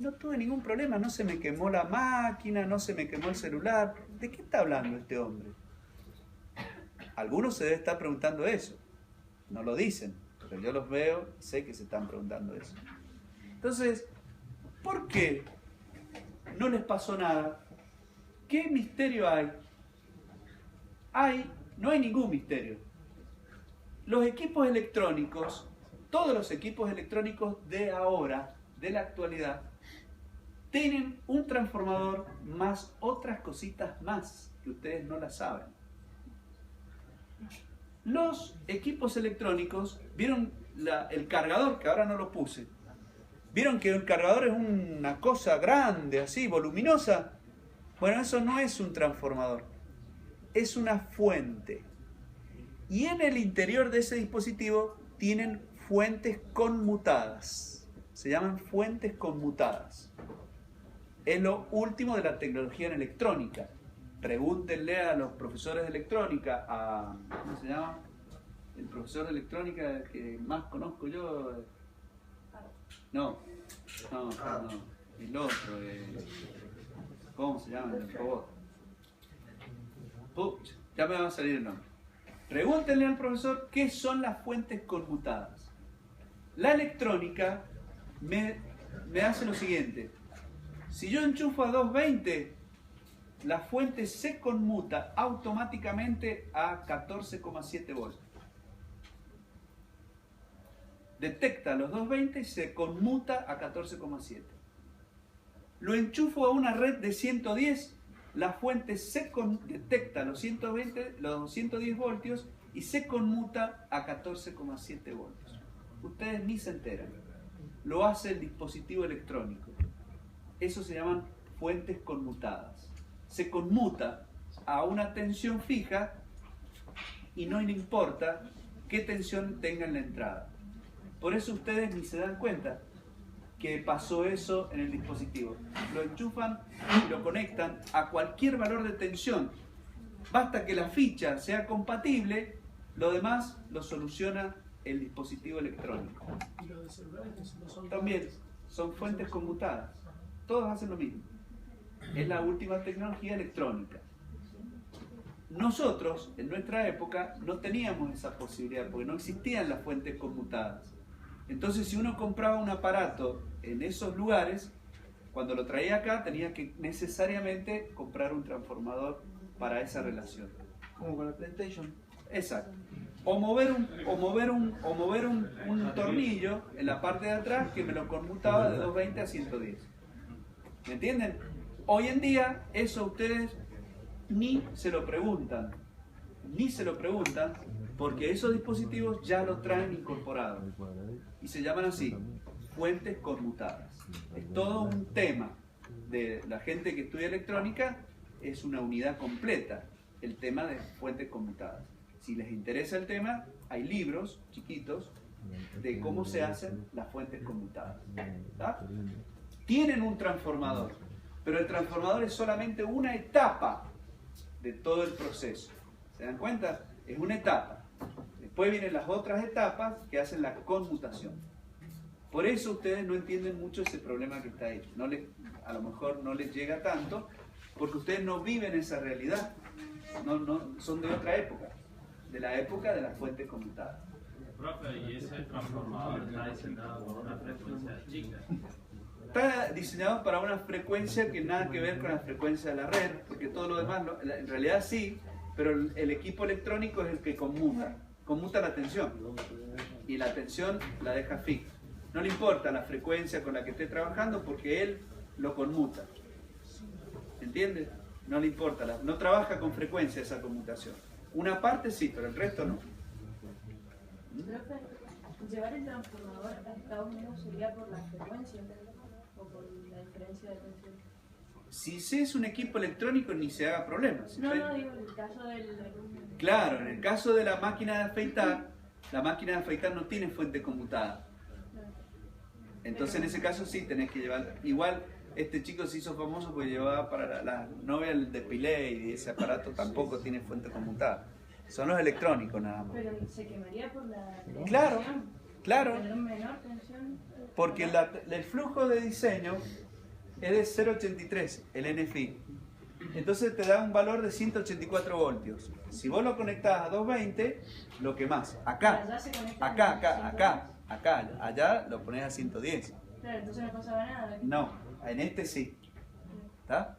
no tuve ningún problema, no se me quemó la máquina, no se me quemó el celular. ¿De qué está hablando este hombre? Algunos se deben estar preguntando eso, no lo dicen, pero yo los veo y sé que se están preguntando eso. Entonces, ¿por qué no les pasó nada? ¿Qué misterio hay? No hay ningún misterio. Los equipos electrónicos, todos los equipos electrónicos de ahora, de la actualidad, tienen un transformador más otras cositas más que ustedes no las saben. Los equipos electrónicos, ¿vieron el cargador? Que ahora no lo puse. ¿Vieron que el cargador es una cosa grande, así, voluminosa? Bueno, eso no es un transformador, es una fuente. Y en el interior de ese dispositivo tienen fuentes conmutadas. Se llaman fuentes conmutadas. Es lo último de la tecnología en electrónica. Pregúntenle a los profesores de electrónica, ¿cómo se llama? El profesor de electrónica que más conozco yo. No. El otro. ¿Cómo se llama? El robot. Ya me va a salir el nombre. Pregúntenle al profesor qué son las fuentes conmutadas. La electrónica me hace lo siguiente. Si yo enchufo a 220, la fuente se conmuta automáticamente a 14,7 voltios. Detecta los 220 y se conmuta a 14,7. Lo enchufo a una red de 110, la fuente detecta los 110 voltios y se conmuta a 14,7 voltios. Ustedes ni se enteran. Lo hace el dispositivo electrónico. Eso se llaman fuentes conmutadas. Se conmuta a una tensión fija y no le importa qué tensión tenga en la entrada. Por eso ustedes ni se dan cuenta que pasó eso en el dispositivo. Lo enchufan y lo conectan a cualquier valor de tensión. Basta que la ficha sea compatible, lo demás lo soluciona el dispositivo electrónico. ¿Y los de celulares no son También son fuentes conmutadas. Todos hacen lo mismo. Es la última tecnología electrónica. Nosotros, en nuestra época, no teníamos esa posibilidad porque no existían las fuentes conmutadas. Entonces, si uno compraba un aparato en esos lugares, cuando lo traía acá tenía que necesariamente comprar un transformador para esa relación. Como con la PlayStation. Exacto. O mover un tornillo en la parte de atrás que me lo conmutaba de 220 a 110. ¿Me entienden? Hoy en día eso ustedes ni se lo preguntan. Ni se lo preguntan porque esos dispositivos ya lo traen incorporado. Y se llaman así, fuentes conmutadas. Es todo un tema de la gente que estudia electrónica, es una unidad completa. el tema de fuentes conmutadas. Si les interesa el tema, hay libros chiquitos de cómo se hacen las fuentes conmutadas. ¿Tá? Tienen un transformador, pero el transformador es solamente una etapa de todo el proceso. ¿Se dan cuenta? Es una etapa. Después vienen las otras etapas que hacen la conmutación. Por eso ustedes no entienden mucho ese problema que está ahí. A lo mejor no les llega tanto, porque ustedes no viven esa realidad. Son de otra época, de la época de las fuentes conmutadas. Profe, ¿y ese transformador está diseñado con una frecuencia chica? Está diseñado para una frecuencia que nada que ver con la frecuencia de la red, porque todo lo demás, en realidad sí, pero el equipo electrónico es el que conmuta la tensión, y la tensión la deja fija. No le importa la frecuencia con la que esté trabajando porque él lo conmuta. ¿Entiendes? No le importa, no trabaja con frecuencia esa conmutación. Una parte sí, pero el resto no. Profe, llevar el transformador a Estados Unidos sería por la frecuencia o por la diferencia de tensión. Si es un equipo electrónico ni se haga problema. No, digo en el caso del... Claro, en el caso de la máquina de afeitar no tiene fuente conmutada. Entonces en ese caso sí tenés que llevar. Igual este chico se hizo famoso porque llevaba para la novia el depilé y ese aparato tampoco tiene fuente conmutada. Son los electrónicos nada más. Pero se quemaría por la tensión. Claro. Tener menor tensión. Porque el flujo de diseño es de 0,83, el NFI. Entonces te da un valor de 184 voltios. Si vos lo conectás a 220, lo quemás. Allá lo ponés a 110. Claro, entonces no pasaba nada. No, en este sí. ¿Está?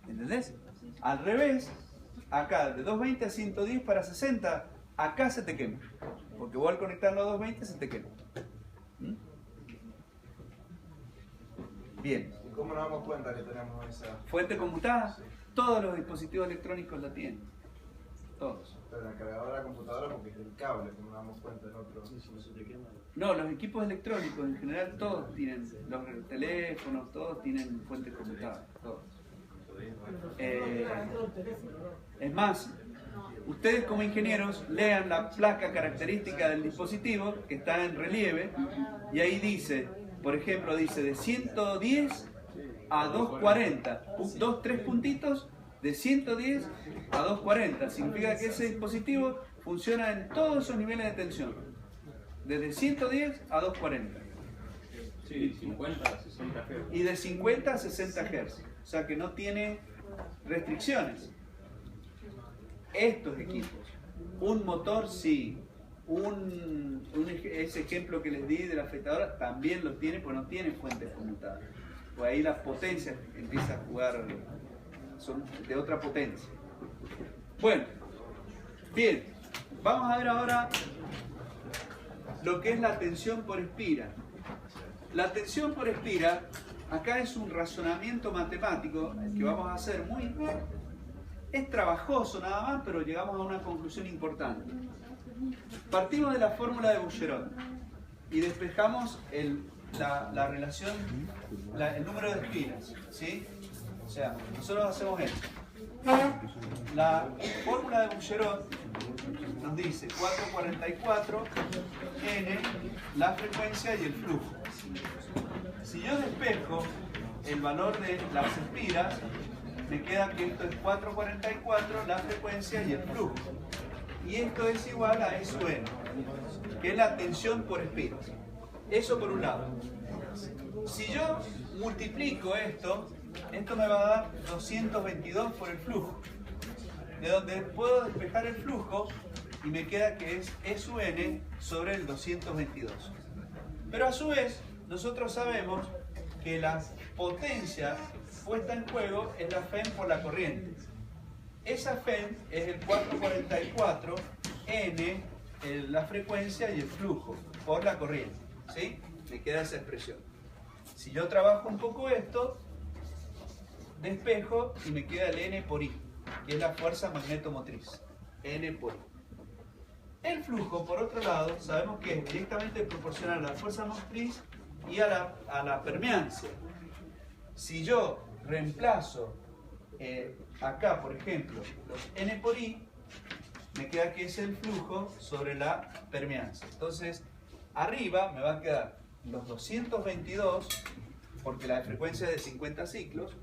¿Entendés? Al revés, acá de 220 a 110 para 60, acá se te quema. Porque vos al conectarlo a 220 se te quema. ¿Mm? Bien. ¿Y cómo nos damos cuenta que tenemos esa Fuente conmutada, todos los dispositivos electrónicos la tienen. Todos. pero en el cargador de la computadora? Porque es el cable, como nos damos cuenta en otro. No, los equipos electrónicos en general todos tienen, los teléfonos, todos tienen fuentes conmutadas, todos. Es más, ustedes como ingenieros lean la placa característica del dispositivo que está en relieve y ahí dice, por ejemplo, dice de 110 a 240, tres puntitos de 110 a 240. Significa que ese dispositivo funciona en todos esos niveles de tensión, desde 110 a 240. Sí, 50 a 60 Hz. Y de 50 a 60 Hz. O sea que no tiene restricciones. Estos equipos. Un motor sí. Ese ejemplo que les di de la afeitadora también los tiene, pues no tiene fuentes conmutadas. Pues ahí las potencias empiezan a jugar, son de otra potencia. Bueno, bien. Vamos a ver ahora lo que es la tensión por espira. La tensión por espira, acá es un razonamiento matemático que vamos a hacer es trabajoso nada más, pero llegamos a una conclusión importante. Partimos de la fórmula de Bouguereau y despejamos la relación, el número de espiras, ¿sí? O sea, nosotros hacemos esto. La fórmula de Bouguereau nos dice 444 n la frecuencia y el flujo. Si yo despejo el valor de las espiras, me queda que esto es 444 la frecuencia y el flujo. Y esto es igual a E sub n, que es la tensión por espiras. Eso por un lado. Si yo multiplico esto me va a dar 222 por el flujo. De donde puedo despejar el flujo y me queda que es E sub n sobre el 222. Pero a su vez, nosotros sabemos que la potencia puesta en juego es la FEM por la corriente. Esa FEM es el 444 n, la frecuencia y el flujo por la corriente. ¿Sí? Me queda esa expresión. Si yo trabajo un poco esto, despejo y me queda el n por i, que es la fuerza magnetomotriz. N por i. El flujo, por otro lado, sabemos que es directamente proporcional a la fuerza motriz y a la permeancia. Si yo reemplazo acá, por ejemplo, los N por I, me queda que es el flujo sobre la permeancia. Entonces, arriba me va a quedar los 222, porque la frecuencia es de 50 ciclos,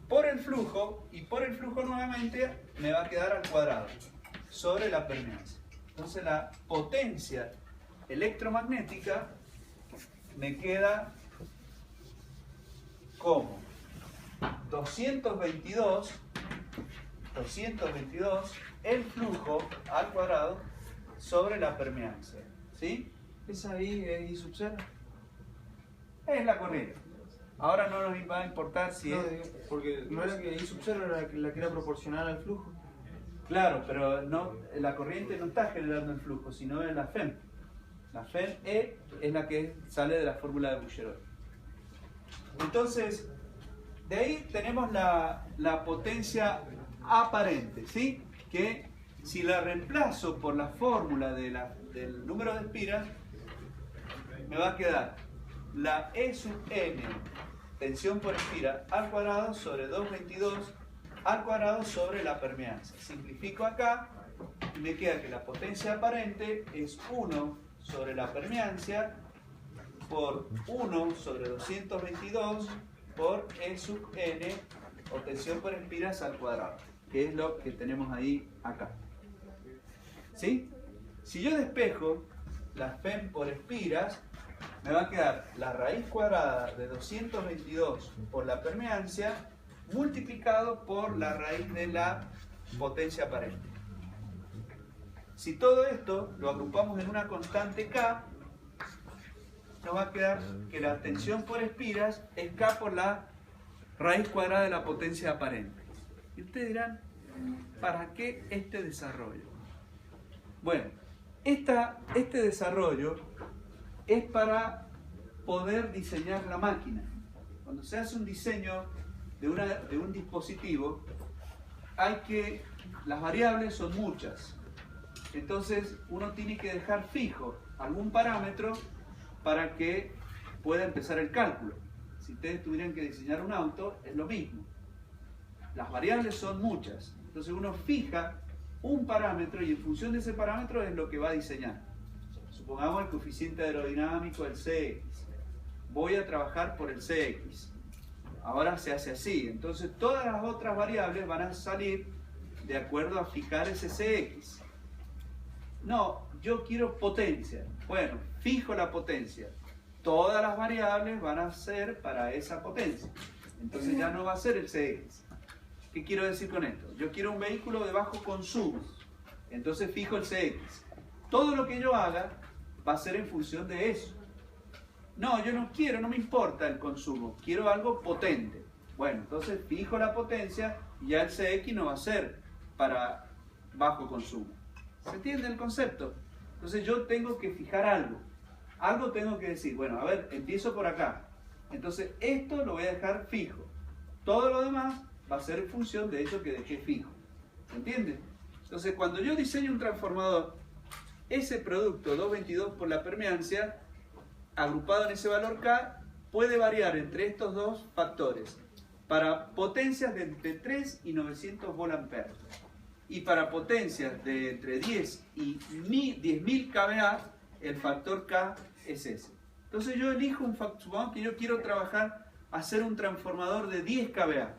por el flujo, y por el flujo nuevamente me va a quedar al cuadrado, sobre la permeancia. Entonces la potencia electromagnética me queda como 222 el flujo al cuadrado sobre la permeancia. ¿Sí? ¿Esa ahí es I sub 0? Es la corriente. Ahora no nos va a importar si No, es... porque no era que I sub 0 era la que era proporcional al flujo. Claro, pero no, la corriente no está generando el flujo, sino es la FEM. La FEM E es la que sale de la fórmula de Bouguereau. Entonces, de ahí tenemos la potencia aparente, ¿sí? Que si la reemplazo por la fórmula del número de espiras, me va a quedar la E sub n, tensión por espira, al cuadrado sobre 222 al cuadrado sobre la permeancia. Simplifico acá y me queda que la potencia aparente es 1 sobre la permeancia por 1 sobre 222 por E sub n, o tensión por espiras al cuadrado, que es lo que tenemos ahí acá. ¿Sí? Si yo despejo la FEM por espiras, me va a quedar la raíz cuadrada de 222 por la permeancia multiplicado por la raíz de la potencia aparente. Si todo esto lo agrupamos en una constante K, nos va a quedar que la tensión por espiras es K por la raíz cuadrada de la potencia aparente. Y ustedes dirán, ¿para qué este desarrollo? Bueno, este desarrollo es para poder diseñar la máquina. Cuando se hace un diseño de un dispositivo, las variables son muchas. Entonces uno tiene que dejar fijo algún parámetro para que pueda empezar el cálculo. Si ustedes tuvieran que diseñar un auto, es lo mismo. Las variables son muchas. Entonces uno fija un parámetro y en función de ese parámetro es lo que va a diseñar. Supongamos el coeficiente aerodinámico, el Cx. Voy a trabajar por el Cx. Ahora se hace así. Entonces todas las otras variables van a salir de acuerdo a fijar ese Cx. No, yo quiero potencia. Bueno, fijo la potencia. Todas las variables van a ser para esa potencia. Entonces ya no va a ser el Cx. ¿Qué quiero decir con esto? Yo quiero un vehículo de bajo consumo. Entonces fijo el Cx. Todo lo que yo haga va a ser en función de eso. No, yo no quiero, no me importa el consumo. Quiero algo potente. Bueno, entonces fijo la potencia y ya el Cx no va a ser para bajo consumo. ¿Se entiende el concepto? Entonces yo tengo que fijar algo. Algo tengo que decir. Bueno, a ver, empiezo por acá. Entonces esto lo voy a dejar fijo. Todo lo demás va a ser en función de eso que dejé fijo. ¿Se entiende? Entonces cuando yo diseño un transformador, ese producto 222 por la permeancia, agrupado en ese valor K, puede variar entre estos dos factores. Para potencias de entre 3 y 900 volt-ampere. Y para potencias de entre 10 y 10.000 kVA, el factor K es ese. Entonces yo elijo un factor, supongamos que yo quiero hacer un transformador de 10 kVA.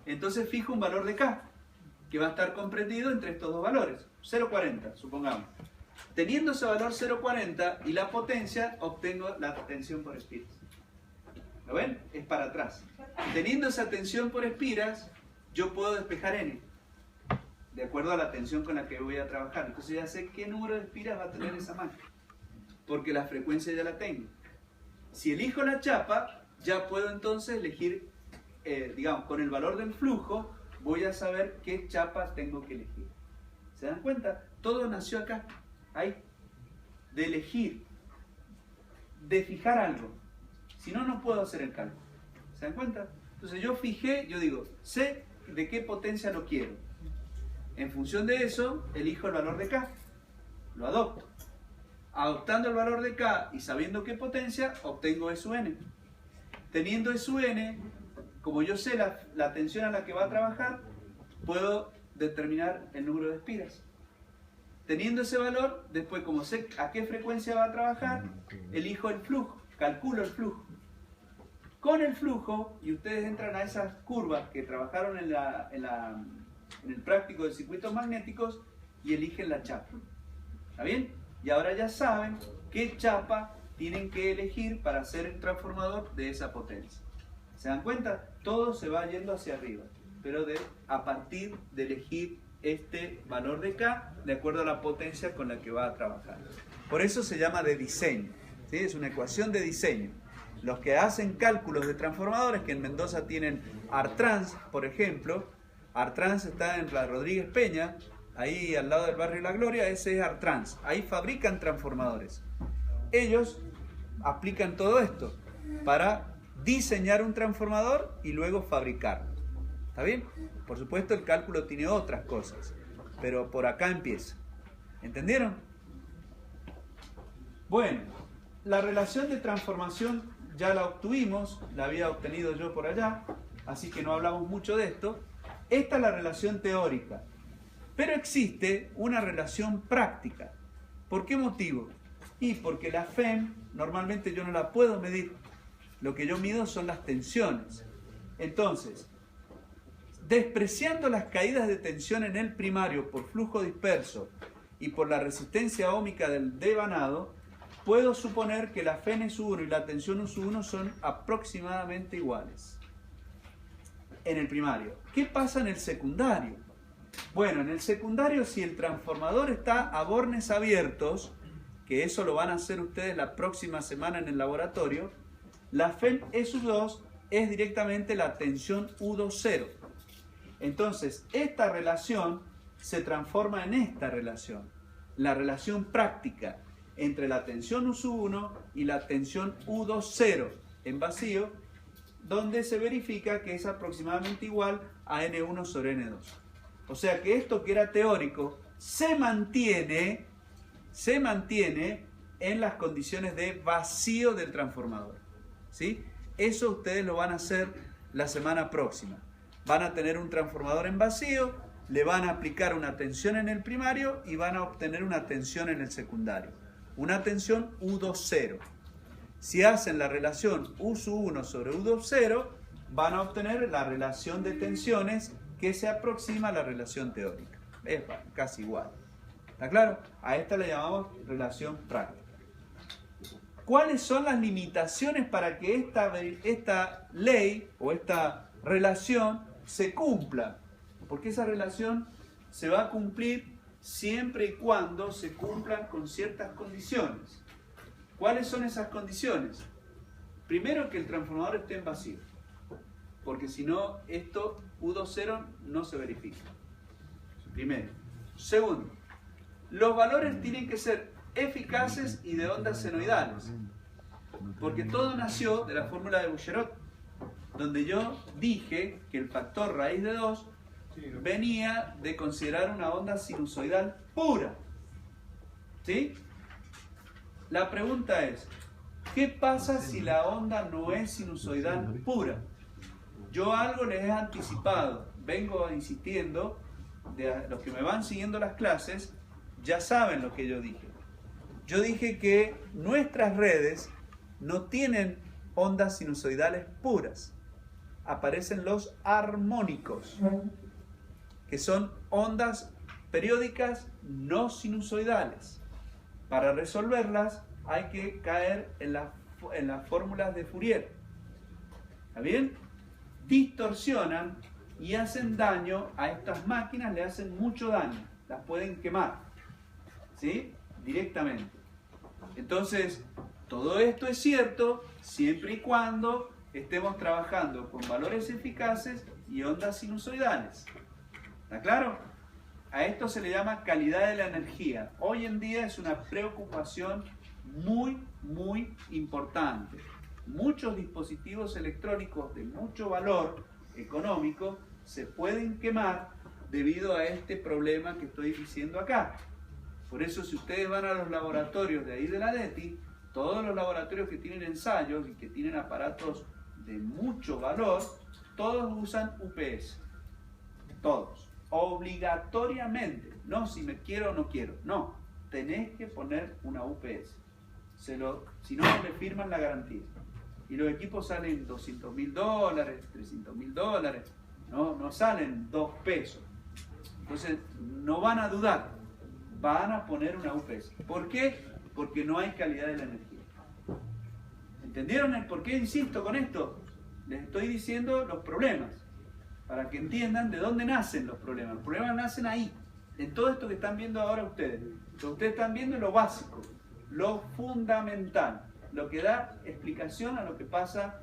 Entonces fijo un valor de K, que va a estar comprendido entre estos dos valores, 0,40 supongamos. Teniendo ese valor 0,40 y la potencia, obtengo la tensión por espiras. ¿Lo ven? Es para atrás. Teniendo esa tensión por espiras, yo puedo despejar N, de acuerdo a la tensión con la que voy a trabajar. Entonces ya sé qué número de espiras va a tener esa máquina, porque la frecuencia ya la tengo. Si elijo la chapa, ya puedo entonces elegir, digamos, con el valor del flujo, voy a saber qué chapa tengo que elegir. ¿Se dan cuenta? Todo nació acá, ahí, de elegir, de fijar algo. Si no, no puedo hacer el cálculo. ¿Se dan cuenta? Entonces yo fijé, yo digo, sé de qué potencia lo quiero. En función de eso, elijo el valor de K. Lo adopto. Adoptando el valor de K y sabiendo qué potencia, obtengo E sub n. Teniendo E sub n, como yo sé la tensión a la que va a trabajar, puedo determinar el número de espiras. Teniendo ese valor, después como sé a qué frecuencia va a trabajar, elijo el flujo, calculo el flujo. Con el flujo, y ustedes entran a esas curvas que trabajaron en el práctico de circuitos magnéticos y eligen la chapa. ¿Está bien? Y ahora ya saben qué chapa tienen que elegir para hacer el transformador de esa potencia. ¿Se dan cuenta? Todo se va yendo hacia arriba, pero a partir de elegir este valor de K de acuerdo a la potencia con la que va a trabajar. Por eso se llama de diseño, ¿sí? Es una ecuación de diseño. Los que hacen cálculos de transformadores, que en Mendoza tienen Artrans, por ejemplo, Artrans está en la Rodríguez Peña, ahí al lado del barrio La Gloria, ese es Artrans. Ahí fabrican transformadores. Ellos aplican todo esto para diseñar un transformador y luego fabricarlo. ¿Está bien? Por supuesto el cálculo tiene otras cosas, pero por acá empieza. ¿Entendieron? Bueno, la relación de transformación ya la obtuvimos, la había obtenido yo por allá, así que no hablamos mucho de esto. Esta es la relación teórica, pero existe una relación práctica. ¿Por qué motivo? Y porque la FEM normalmente yo no la puedo medir. Lo que yo mido son las tensiones. Entonces, despreciando las caídas de tensión en el primario por flujo disperso y por la resistencia óhmica del devanado, puedo suponer que la Fn sub 1 y la tensión U sub 1 son aproximadamente iguales en el primario. ¿Qué pasa en el secundario? Bueno, en el secundario, si el transformador está a bornes abiertos, que eso lo van a hacer ustedes la próxima semana en el laboratorio, la Fem E sub 2 es directamente la tensión U20. Entonces, esta relación se transforma en esta relación, la relación práctica entre la tensión U sub 1 y la tensión U20 en vacío, donde se verifica que es aproximadamente igual a N1 sobre N2. O sea que esto que era teórico se mantiene en las condiciones de vacío del transformador. ¿Sí? Eso ustedes lo van a hacer la semana próxima. Van a tener un transformador en vacío, le van a aplicar una tensión en el primario y van a obtener una tensión en el secundario. Una tensión U20. Si hacen la relación U sub 1 sobre U20, van a obtener la relación de tensiones que se aproxima a la relación teórica. Es casi igual. ¿Está claro? A esta le llamamos relación práctica. ¿Cuáles son las limitaciones para que esta ley o esta relación se cumpla? Porque esa relación se va a cumplir siempre y cuando se cumplan con ciertas condiciones. ¿Cuáles son esas condiciones? Primero, que el transformador esté en vacío, porque si no, esto U20 no se verifica. Primero. Segundo, los valores tienen que ser eficaces y de ondas senoidales, porque todo nació de la fórmula de Bouguereau, donde yo dije que el factor raíz de 2 venía de considerar una onda sinusoidal pura. ¿Sí? La pregunta es, ¿qué pasa si la onda no es sinusoidal pura? Yo algo les he anticipado, vengo insistiendo, de los que me van siguiendo las clases, ya saben lo que yo dije. Yo dije que nuestras redes no tienen ondas sinusoidales puras. Aparecen los armónicos, que son ondas periódicas no sinusoidales. Para resolverlas hay que caer en las fórmulas de Fourier. ¿Está bien? Distorsionan y hacen daño a estas máquinas, le hacen mucho daño. Las pueden quemar, ¿sí? Directamente. Entonces, todo esto es cierto siempre y cuando estemos trabajando con valores eficaces y ondas sinusoidales. ¿Está claro? A esto se le llama calidad de la energía. Hoy en día es una preocupación muy, muy importante. Muchos dispositivos electrónicos de mucho valor económico se pueden quemar debido a este problema que estoy diciendo acá. Por eso, si ustedes van a los laboratorios de ahí de la DETI, todos los laboratorios que tienen ensayos y que tienen aparatos de mucho valor, todos usan UPS. Todos. Obligatoriamente. No si me quiero o no quiero. No. Tenés que poner una UPS. Si no, no le firman la garantía. Y los equipos salen $200.000, $300.000. No salen 2 pesos. Entonces, no van a dudar. Van a poner una UPS. ¿Por qué? Porque no hay calidad de la energía. ¿Entendieron el por qué insisto con esto? Les estoy diciendo los problemas, para que entiendan de dónde nacen los problemas. Los problemas nacen ahí, en todo esto que están viendo ahora ustedes. Lo que ustedes están viendo es lo básico, lo fundamental, lo que da explicación a lo que pasa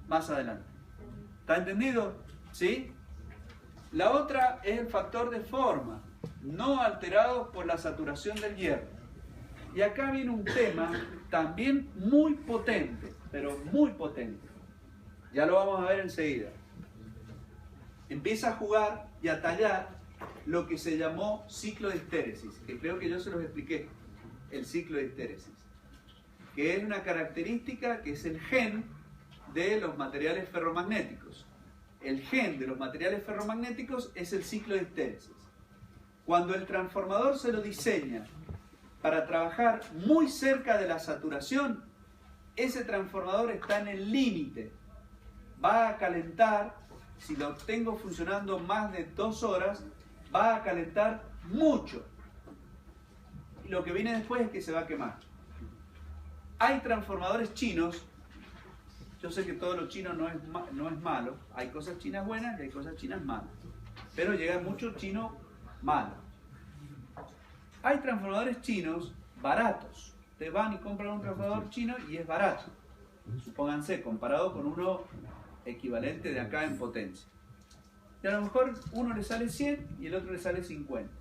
más adelante. ¿Está entendido? ¿Sí? La otra es el factor de forma, no alterado por la saturación del hierro. Y acá viene un tema también muy potente, pero muy potente. Ya lo vamos a ver enseguida. Empieza a jugar y a tallar lo que se llamó ciclo de histéresis, que creo que yo se los expliqué, el ciclo de histéresis, que es una característica que es el gen de los materiales ferromagnéticos. El gen de los materiales ferromagnéticos es el ciclo de histéresis. Cuando el transformador se lo diseña para trabajar muy cerca de la saturación, ese transformador está en el límite. Va a calentar, si lo tengo funcionando más de 2 horas, va a calentar mucho. Y lo que viene después es que se va a quemar. Hay transformadores chinos. Yo sé que todo lo chino no es malo. Hay cosas chinas buenas y hay cosas chinas malas. Pero llega mucho chino malo. Hay transformadores chinos baratos. Ustedes van y compran un transformador chino y es barato. Supónganse, comparado con uno equivalente de acá en potencia. Y a lo mejor uno le sale 100 y el otro le sale 50.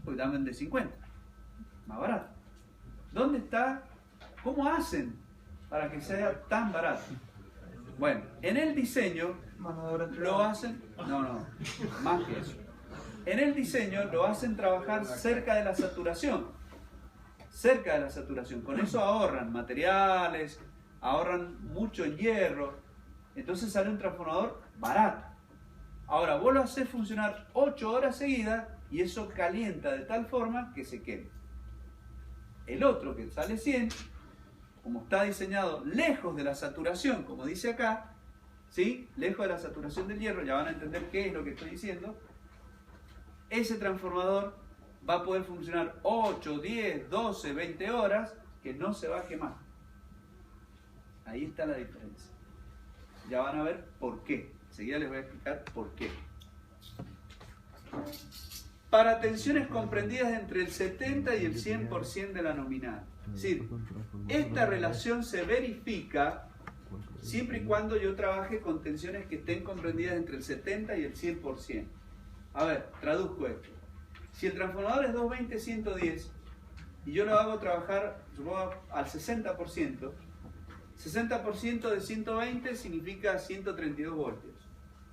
Pues dame de 50. Más barato. ¿Dónde está? ¿Cómo hacen para que sea tan barato? Bueno, en el diseño lo hacen... No, más que eso. En el diseño lo hacen trabajar cerca de la saturación. Cerca de la saturación. Con eso ahorran materiales, ahorran mucho en hierro. Entonces sale un transformador barato. Ahora, vos lo haces funcionar 8 horas seguidas y eso calienta de tal forma que se queme. El otro, que sale 100, como está diseñado lejos de la saturación, como dice acá, ¿sí? Lejos de la saturación del hierro, ya van a entender qué es lo que estoy diciendo. Ese transformador va a poder funcionar 8, 10, 12, 20 horas que no se va a quemar. Ahí está la diferencia. Ya van a ver por qué. Enseguida les voy a explicar por qué. Para tensiones comprendidas entre el 70 y el 100% de la nominal. Es decir, esta relación se verifica siempre y cuando yo trabaje con tensiones que estén comprendidas entre el 70 y el 100%. A ver, traduzco esto. Si el transformador es 220-110 y yo lo hago trabajar al 60%, 60% de 120 significa 132 voltios.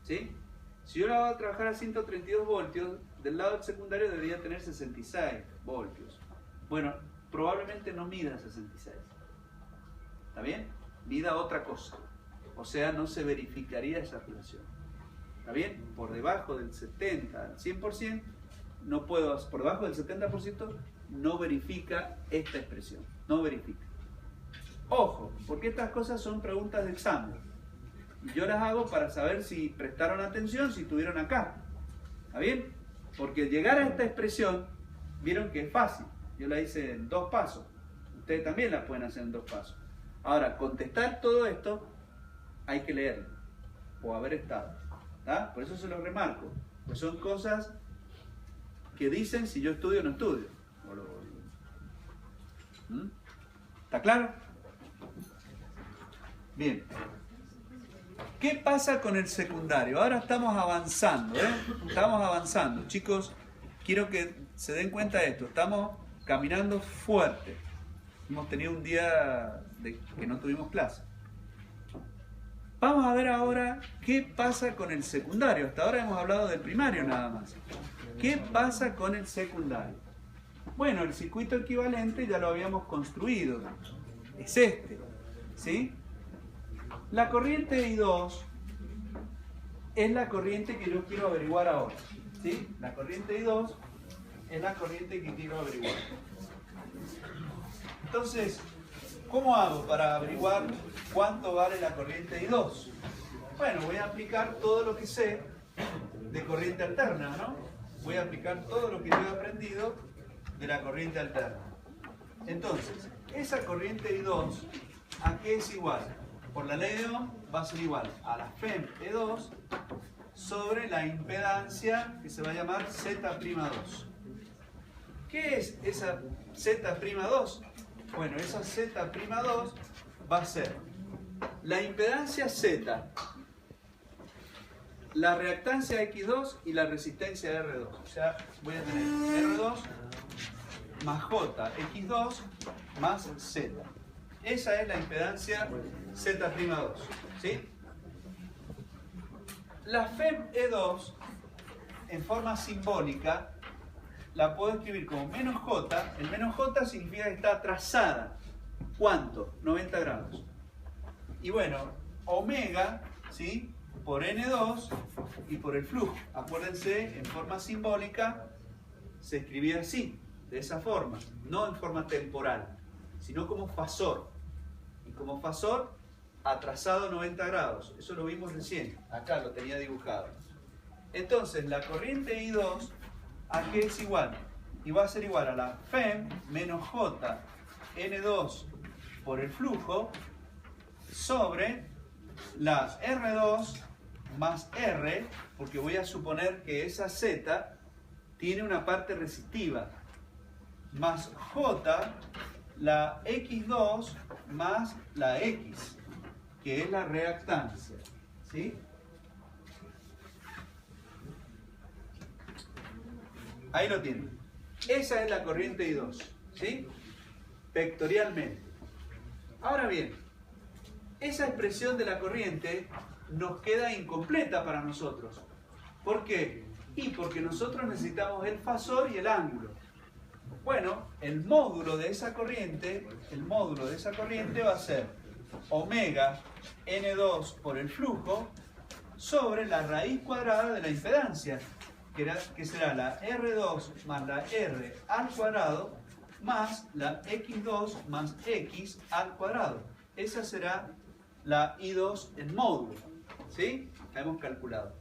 ¿Sí? Si yo lo hago trabajar a 132 voltios, del lado del secundario debería tener 66 voltios. Bueno, probablemente no mida 66. ¿Está bien? Mida otra cosa. O sea, no se verificaría esa relación. ¿Está bien? Por debajo del 70 al 100%, no puedo, por debajo del 70% no verifica esta expresión. No verifica. Ojo, porque estas cosas son preguntas de examen. Y yo las hago para saber si prestaron atención, si estuvieron acá. ¿Está bien? Porque llegar a esta expresión, vieron que es fácil. Yo la hice en 2 pasos. Ustedes también la pueden hacer en 2 pasos. Ahora, contestar todo esto, hay que leerlo. O haber estado. ¿Tá? Por eso se los remarco. Pues son cosas que dicen si yo estudio o no estudio. ¿Está claro? Bien. ¿Qué pasa con el secundario? Ahora estamos avanzando, ¿eh? Estamos avanzando. Chicos, quiero que se den cuenta de esto. Estamos caminando fuerte. Hemos tenido un día que no tuvimos clase. Vamos a ver ahora qué pasa con el secundario. Hasta ahora hemos hablado del primario nada más. ¿Qué pasa con el secundario? Bueno, el circuito equivalente ya lo habíamos construido. Es este, ¿sí? La corriente I2 es la corriente que yo quiero averiguar ahora. ¿Sí? La corriente I2 es la corriente que quiero averiguar. Entonces, ¿cómo hago para averiguar cuánto vale la corriente I2? Bueno, voy a aplicar todo lo que sé de corriente alterna, ¿no? Voy a aplicar todo lo que yo he aprendido de la corriente alterna. Entonces, esa corriente I2, ¿a qué es igual? Por la ley de Ohm va a ser igual a la FEM E2 sobre la impedancia que se va a llamar Z'2. ¿Qué es esa Z'2? Bueno, esa Z'2 va a ser la impedancia Z, la reactancia X2 y la resistencia R2. O sea, voy a tener R2 más J, X2 más Z. Esa es la impedancia Z'2. ¿Sí? La FEM E2, en forma simbólica, la puedo escribir como menos J. El menos J significa que está atrasada. ¿Cuánto? 90 grados. Y bueno, omega, ¿sí?, por N2 y por el flujo. Acuérdense, en forma simbólica se escribía así, de esa forma, no en forma temporal, sino como fasor. Y como fasor, atrasado 90 grados. Eso lo vimos recién, acá lo tenía dibujado. Entonces, la corriente I2, ¿a qué es igual? Y va a ser igual a la FEM menos J N2 por el flujo sobre la R2 más R, porque voy a suponer que esa Z tiene una parte resistiva, más J, la X2 más la X, que es la reactancia. ¿Sí? Ahí lo tienen. Esa es la corriente I2. ¿Sí? Vectorialmente. Ahora bien, esa expresión de la corriente nos queda incompleta para nosotros. ¿Por qué? Y porque nosotros necesitamos el fasor y el ángulo. Bueno, el módulo de esa corriente va a ser omega N2 por el flujo sobre la raíz cuadrada de la impedancia, que será la R2 más la R al cuadrado más la X2 más X al cuadrado. Esa será la I2 en módulo. ¿Sí? La hemos calculado.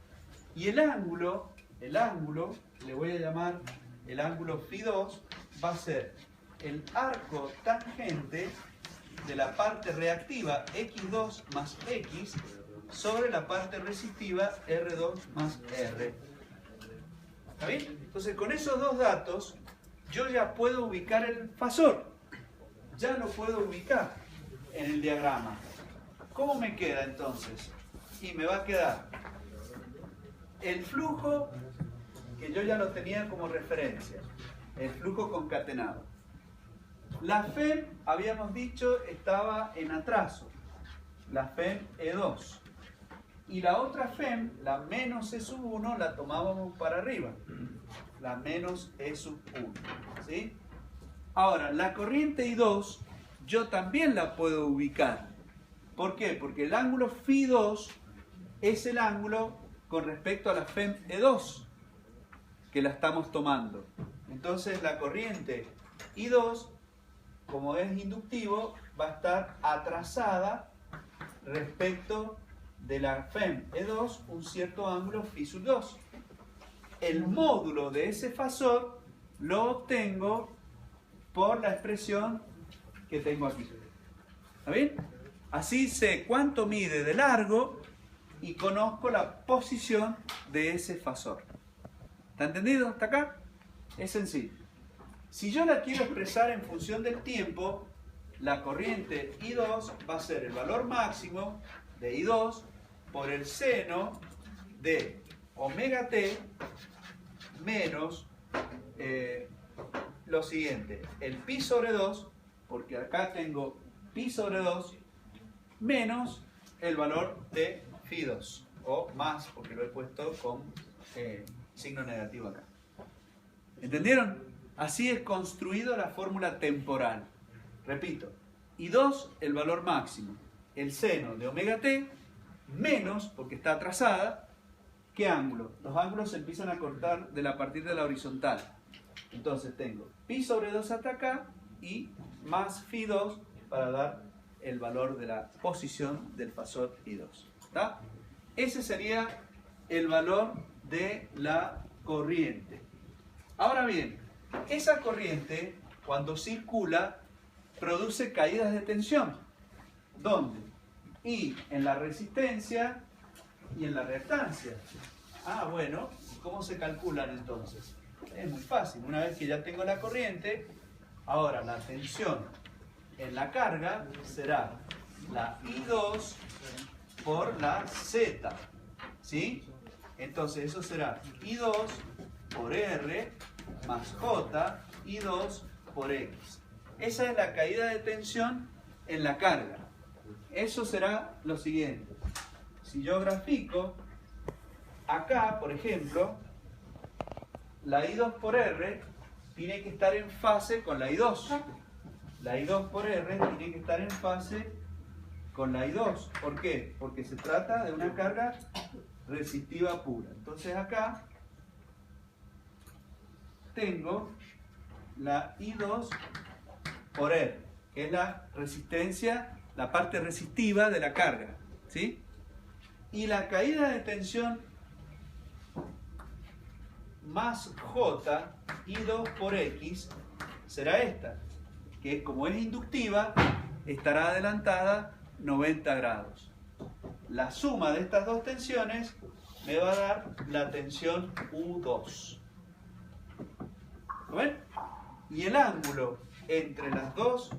Y el ángulo, le voy a llamar el ángulo Φ2, va a ser el arco tangente de la parte reactiva X2 más X sobre la parte resistiva R2 más R. ¿Está bien? Entonces, con esos dos datos, yo ya puedo ubicar el fasor. Ya lo puedo ubicar en el diagrama. ¿Cómo me queda entonces? Y me va a quedar el flujo, que yo ya lo tenía como referencia, el flujo concatenado. La FEM, habíamos dicho, estaba en atraso, la FEM E2. Y la otra FEM, la menos E1, la tomábamos para arriba, la menos E1. ¿Sí? Ahora, la corriente I2, yo también la puedo ubicar. ¿Por qué? Porque el ángulo Φ2 es el ángulo con respecto a la FEM E2 que la estamos tomando. Entonces la corriente I2, como es inductivo, va a estar atrasada respecto de la FEM E2 un cierto ángulo Φ2. El módulo de ese fasor lo obtengo por la expresión que tengo aquí. ¿Está bien? Así sé cuánto mide de largo y conozco la posición de ese fasor. ¿Está entendido hasta acá? Es sencillo. Si yo la quiero expresar en función del tiempo, la corriente I2 va a ser el valor máximo de I2 por el seno de omega t menos lo siguiente, el pi sobre 2, porque acá tengo pi sobre 2, menos el valor de Φ2, o más, porque lo he puesto con signo negativo acá. ¿Entendieron? Así es construido la fórmula temporal. Repito, I2, el valor máximo, el seno de omega t, menos, porque está atrasada, ¿qué ángulo? Los ángulos se empiezan a cortar a partir de la horizontal. Entonces tengo pi sobre 2 hasta acá y más phi 2 para dar el valor de la posición del fasor I2. ¿Está? Ese sería el valor de la corriente. Ahora bien, esa corriente cuando circula produce caídas de tensión. ¿Dónde? Y en la resistencia y en la reactancia. Ah, bueno, ¿cómo se calculan entonces? Es muy fácil. Una vez que ya tengo la corriente, ahora la tensión en la carga será la I2 por la Z. ¿Sí? Entonces eso será I2 por R más J, I2 por X. Esa es la caída de tensión en la carga. Eso será lo siguiente. Si yo grafico, acá, por ejemplo, la I2 por R tiene que estar en fase con la I2. La I2 por R tiene que estar en fase con la I2. ¿Por qué? Porque se trata de una carga resistiva pura. Entonces acá tengo la I2 por R, que es la resistencia, la parte resistiva de la carga, ¿sí? Y la caída de tensión más J, I2 por X, será esta, que como es inductiva, estará adelantada 90 grados. La suma de estas dos tensiones me va a dar la tensión U2. ¿Lo ven? Y el ángulo entre las dos,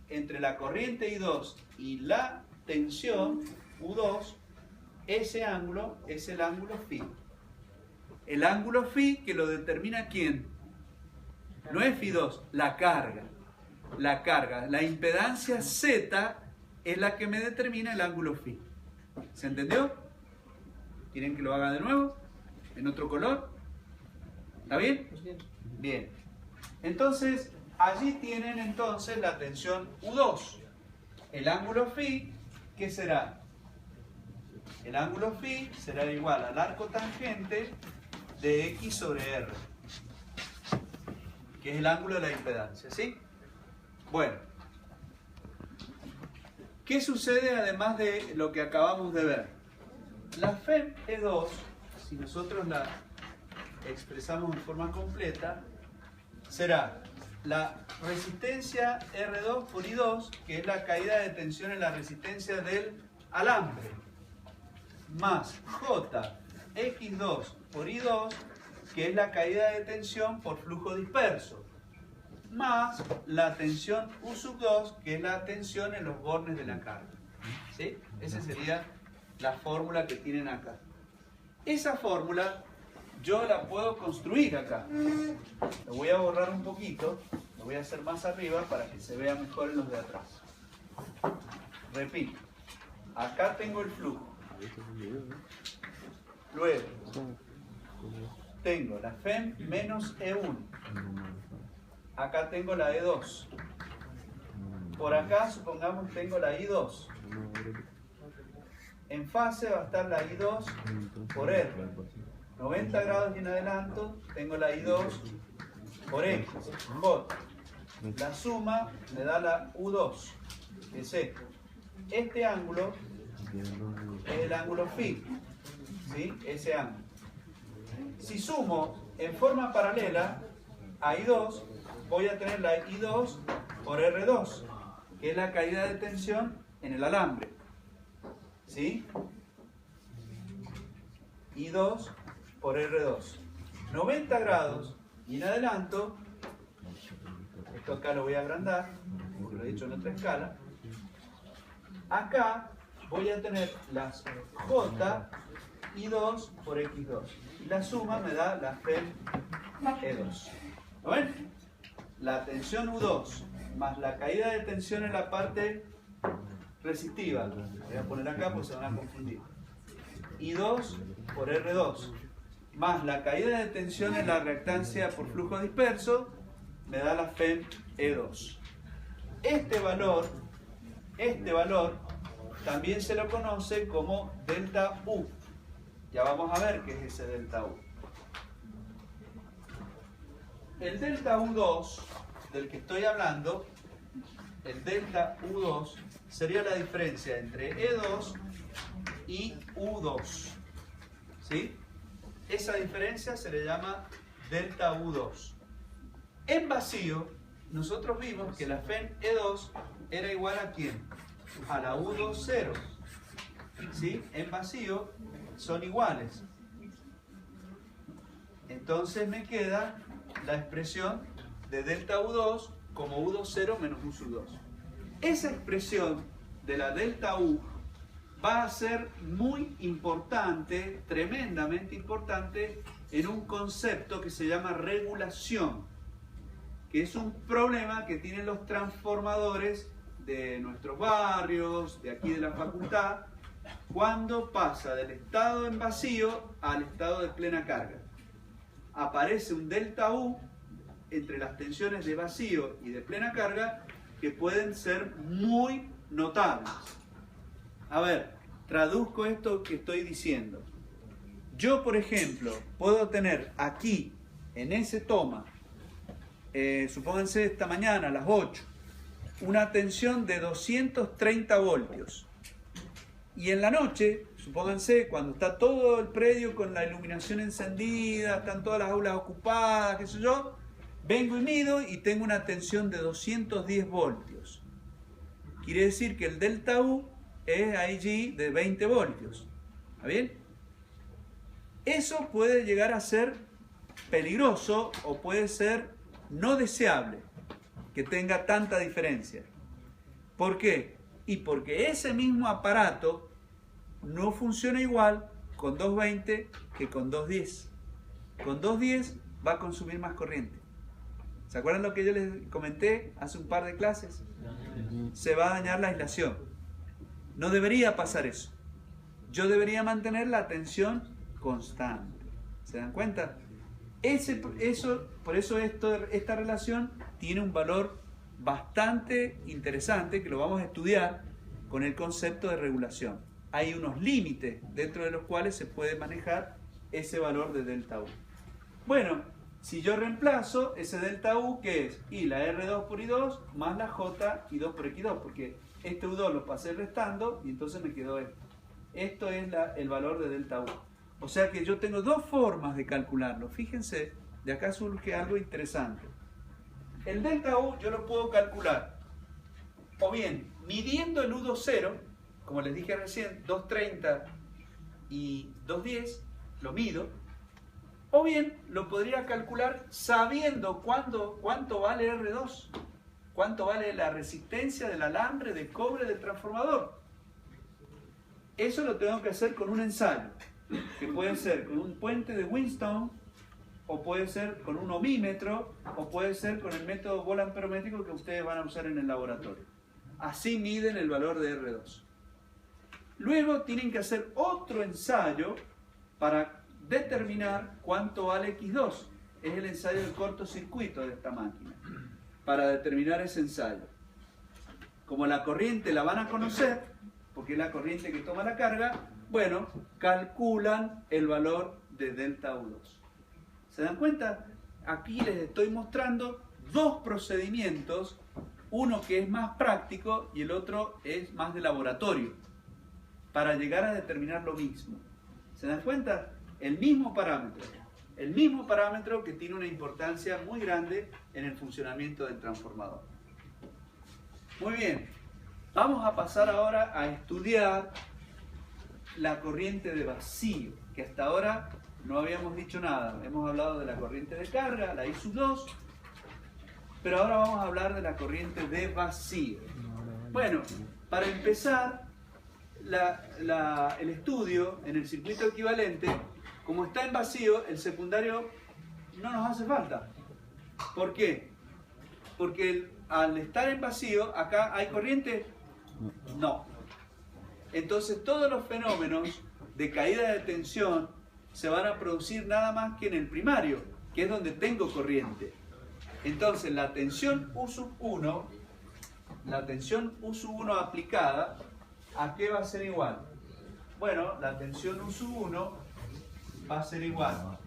entre la corriente I2 y la tensión U2, ese ángulo es el ángulo phi. El ángulo phi que lo determina ¿quién? No es phi2, la carga. La carga, la impedancia Z es la que me determina el ángulo phi. ¿Se entendió? ¿Quieren que lo haga de nuevo? ¿En otro color? ¿Está bien? Bien. Entonces, allí tienen entonces la tensión U2. El ángulo phi, ¿qué será? El ángulo phi será igual al arco tangente de X sobre R, que es el ángulo de la impedancia, ¿sí? Bueno, ¿qué sucede además de lo que acabamos de ver? La FEM E2, si nosotros la expresamos en forma completa, será la resistencia R2 por I2, que es la caída de tensión en la resistencia del alambre, más J X2 por I2, que es la caída de tensión por flujo disperso, más la tensión U2, que es la tensión en los bornes de la carga. ¿Sí? Esa sería la fórmula que tienen acá. Esa fórmula yo la puedo construir acá. Lo voy a borrar un poquito, lo voy a hacer más arriba para que se vea mejor en los de atrás. Repito, acá tengo el flujo. Luego, tengo la FEM menos E1. Acá tengo la E2. Por acá, supongamos, tengo la I2. En fase va a estar la I2 por R. 90 grados y en adelanto, tengo la I2 por X, J. La suma me da la U2, que es esto. Este ángulo es el ángulo phi, ¿sí? Ese ángulo. Si sumo en forma paralela a I2, voy a tener la I2 por R2, que es la caída de tensión en el alambre, ¿sí? I2 por R2. 90 grados y en adelanto, esto acá lo voy a agrandar, porque lo he dicho en otra escala. Acá voy a tener las J I2 por X2. Y la suma me da la FEM E2. ¿Lo ven? La tensión U2 más la caída de tensión en la parte resistiva. Voy a poner acá porque se van a confundir. I2 por R2 más la caída de tensión en la reactancia por flujo disperso me da la FEM E2. Este valor también se lo conoce como delta U. Ya vamos a ver qué es ese delta U. El delta U2 del que estoy hablando, el delta U2 sería la diferencia entre E2 y U2. ¿Sí? Esa diferencia se le llama delta U2. En vacío, nosotros vimos que la FEN E2 era igual a ¿quién? A la U2 0. ¿Sí? En vacío son iguales. Entonces me queda la expresión de delta U2 como U2 0 menos U2. Esa expresión de la delta U va a ser muy importante, tremendamente importante, en un concepto que se llama regulación, que es un problema que tienen los transformadores de nuestros barrios, de aquí de la facultad, cuando pasa del estado en vacío al estado de plena carga. Aparece un delta U entre las tensiones de vacío y de plena carga que pueden ser muy notables. A ver, traduzco esto que estoy diciendo. Yo, por ejemplo, puedo tener aquí, en ese toma, supónganse esta mañana a las 8, una tensión de 230 voltios. Y en la noche, supónganse, cuando está todo el predio con la iluminación encendida, están todas las aulas ocupadas, qué sé yo, vengo y mido y tengo una tensión de 210 voltios. Quiere decir que el delta U es allí de 20 voltios. ¿Está bien? Eso puede llegar a ser peligroso o puede ser no deseable que tenga tanta diferencia. ¿Por qué? Y porque ese mismo aparato no funciona igual con 220 que con 210. Con 210 va a consumir más corriente. ¿Se acuerdan lo que yo les comenté hace un par de clases? Se va a dañar la aislación. No debería pasar eso. Yo debería mantener la tensión constante. ¿Se dan cuenta? Por eso esta relación tiene un valor bastante interesante que lo vamos a estudiar con el concepto de regulación. Hay unos límites dentro de los cuales se puede manejar ese valor de delta U. Bueno, si yo reemplazo ese delta U, ¿qué es? Y la R2 por I2 más la J I2 por X2, porque este U2 lo pasé restando y entonces me quedó esto. Esto es el valor de delta U. O sea que yo tengo dos formas de calcularlo. Fíjense, de acá surge algo interesante. El delta U yo lo puedo calcular o bien midiendo el U2 0, como les dije recién, 230 y 210, lo mido, o bien lo podría calcular sabiendo cuánto vale R2, cuánto vale la resistencia del alambre de cobre del transformador. Eso lo tengo que hacer con un ensayo, que puede ser con un puente de Wheatstone, o puede ser con un ohmímetro, o puede ser con el método volamperométrico que ustedes van a usar en el laboratorio. Así miden el valor de R2. Luego tienen que hacer otro ensayo para determinar cuánto vale X2. Es el ensayo del cortocircuito de esta máquina. Para determinar ese ensayo. Como la corriente la van a conocer, porque es la corriente que toma la carga, bueno, calculan el valor de delta U2. ¿Se dan cuenta? Aquí les estoy mostrando dos procedimientos, uno que es más práctico y el otro es más de laboratorio, para llegar a determinar lo mismo. ¿Se dan cuenta? El mismo parámetro que tiene una importancia muy grande en el funcionamiento del transformador. Muy bien, vamos a pasar ahora a estudiar la corriente de vacío, que hasta ahora no habíamos dicho nada. Hemos hablado de la corriente de carga, la I2, pero ahora vamos a hablar de la corriente de vacío. Bueno, para empezar, el estudio en el circuito equivalente, como está en vacío, el secundario no nos hace falta. ¿Por qué? Porque al estar en vacío, acá hay corriente, no. Entonces todos los fenómenos de caída de tensión se van a producir nada más que en el primario, que es donde tengo corriente. Entonces la tensión U1, aplicada, ¿a qué va a ser igual? Bueno, la tensión U1 va a ser igual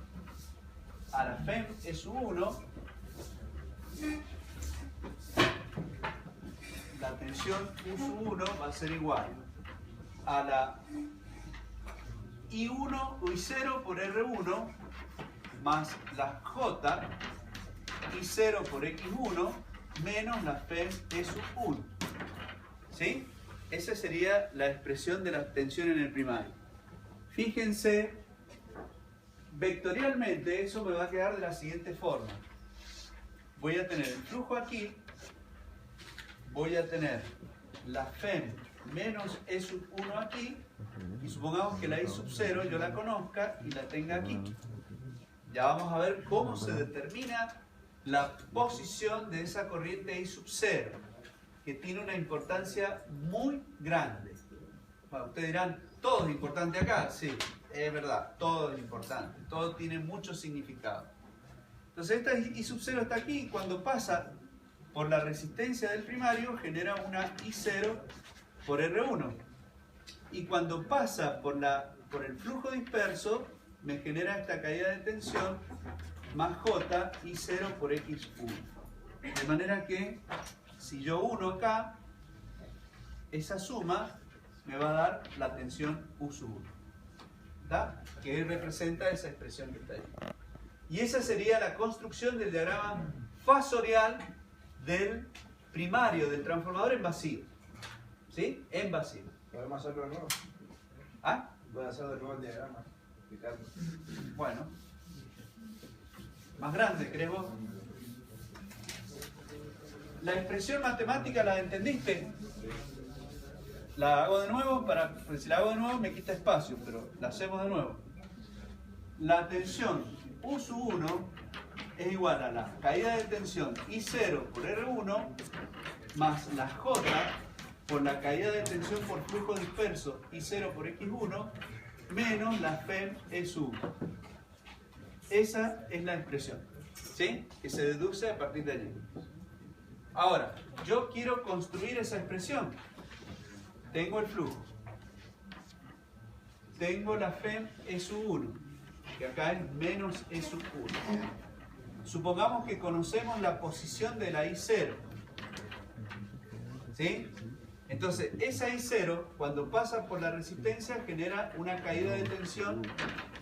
a la FEM E sub 1, la tensión U sub 1 va a ser igual a la I1 o I0 por R1 más la J I0 por X1 menos la FEM E sub 1. ¿Sí? Esa sería la expresión de la tensión en el primario. Fíjense, vectorialmente eso me va a quedar de la siguiente forma. Voy a tener el flujo aquí, voy a tener la FEM menos E sub 1 aquí, y supongamos que la I sub 0 yo la conozca y la tenga aquí. Ya vamos a ver cómo se determina la posición de esa corriente I sub 0, que tiene una importancia muy grande. Bueno, ustedes dirán, todo es importante acá. Sí, es verdad, todo es importante, todo tiene mucho significado. Entonces esta I sub 0 está aquí y cuando pasa por la resistencia del primario genera una I0 por R1. Y cuando pasa por el flujo disperso me genera esta caída de tensión más J I0 por X1. De manera que si yo uno acá, esa suma me va a dar la tensión U sub 1. ¿Está? Que representa esa expresión que está ahí. Y esa sería la construcción del diagrama fasorial del primario del transformador en vacío. ¿Sí? En vacío. ¿Podemos hacerlo de nuevo? ¿Ah? Voy a hacer de nuevo el diagrama. Explicarlo. Bueno. Más grande, ¿crees vos? La expresión matemática, ¿la entendiste? La hago de nuevo, porque si la hago de nuevo me quita espacio, pero la hacemos de nuevo. La tensión U sub 1 es igual a la caída de tensión I0 por R1 más la J por la caída de tensión por flujo disperso I0 por X1 menos la FEM E sub 1. Esa es la expresión, ¿sí? Que se deduce a partir de allí. Ahora, yo quiero construir esa expresión. Tengo el flujo. Tengo la FEM E sub 1, que acá es menos E sub 1. Supongamos que conocemos la posición de la I0. ¿Sí? Entonces, esa I0, cuando pasa por la resistencia, genera una caída de tensión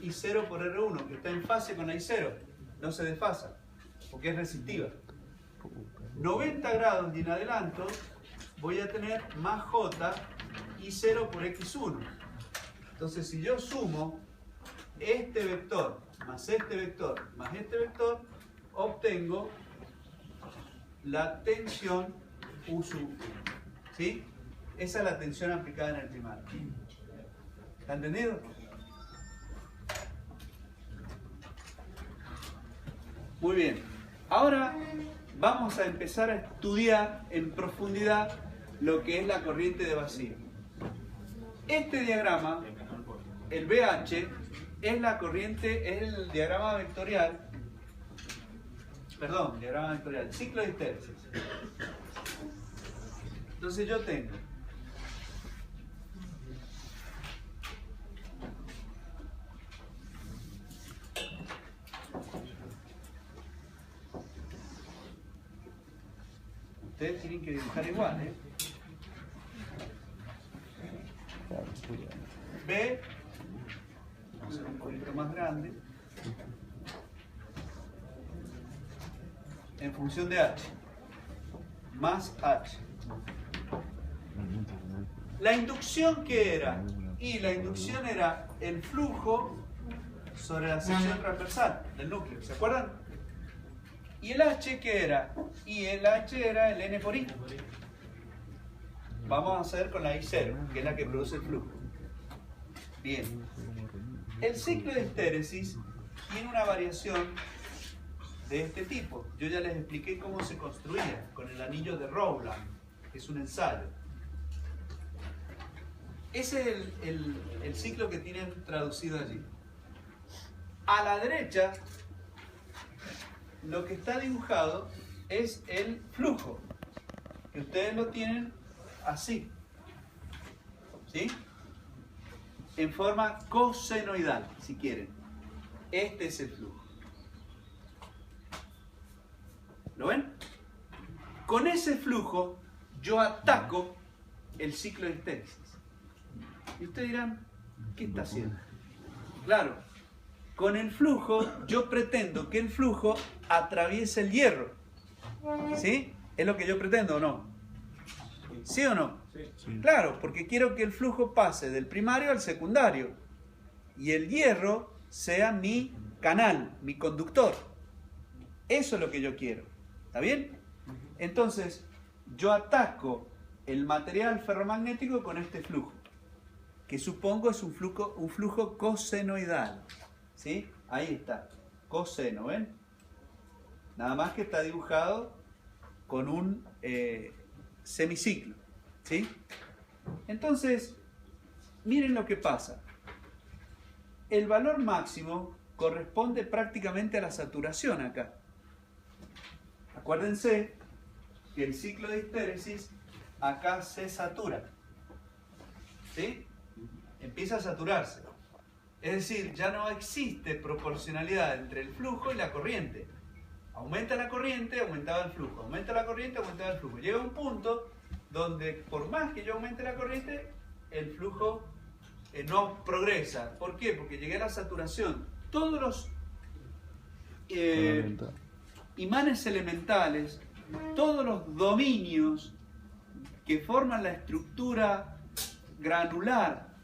I0 por R1, que está en fase con la I0. No se desfasa, porque es resistiva. 90 grados y en adelanto, voy a tener más J I0 por X1. Entonces, si yo sumo este vector más este vector más este vector, obtengo la tensión U sub 1. ¿Sí? Esa es la tensión aplicada en el primario. ¿Está entendido? Muy bien. Ahora vamos a empezar a estudiar en profundidad lo que es la corriente de vacío. Este diagrama, el BH, es la corriente, es el diagrama vectorial, ciclo de histéresis. Entonces yo tengo ustedes tienen que dibujar igual, ¿eh? B, vamos a hacer un poquito más grande, en función de H, más H. La inducción, ¿qué era? Y la inducción era el flujo sobre la sección transversal del núcleo, ¿se acuerdan? ¿Y el H qué era? Y el H era el N por I. Vamos a hacer con la I0, que es la que produce el flujo. Bien. El ciclo de histéresis tiene una variación de este tipo. Yo ya les expliqué cómo se construía con el anillo de Rowland, que es un ensayo. Ese es el ciclo que tienen traducido allí. A la derecha, lo que está dibujado es el flujo, que ustedes lo tienen así, ¿sí? En forma cosenoidal, si quieren. Este es el flujo. ¿Lo ven? Con ese flujo yo ataco el ciclo de histéresis. Y ustedes dirán, ¿qué está haciendo? Claro, con el flujo yo pretendo que el flujo atraviese el hierro. ¿Sí? ¿Es lo que yo pretendo o no? ¿Sí o no? Sí. Claro, porque quiero que el flujo pase del primario al secundario y el hierro sea mi canal, mi conductor. Eso es lo que yo quiero. ¿Está bien? Entonces, yo ataco el material ferromagnético con este flujo, que supongo es un flujo cosenoidal. ¿Sí? Ahí está, coseno, ¿ven? Nada más que está dibujado con un semiciclo. ¿Sí? Entonces, miren lo que pasa. El valor máximo corresponde prácticamente a la saturación acá. Acuérdense que el ciclo de histéresis acá se satura. ¿Sí? Empieza a saturarse. Es decir, ya no existe proporcionalidad entre el flujo y la corriente. Aumenta la corriente, aumentaba el flujo. Aumenta la corriente, aumentaba el flujo. Llega un punto donde por más que yo aumente la corriente, el flujo no progresa. ¿Por qué? Porque llegué a la saturación. Todos los imanes elementales, todos los dominios que forman la estructura granular,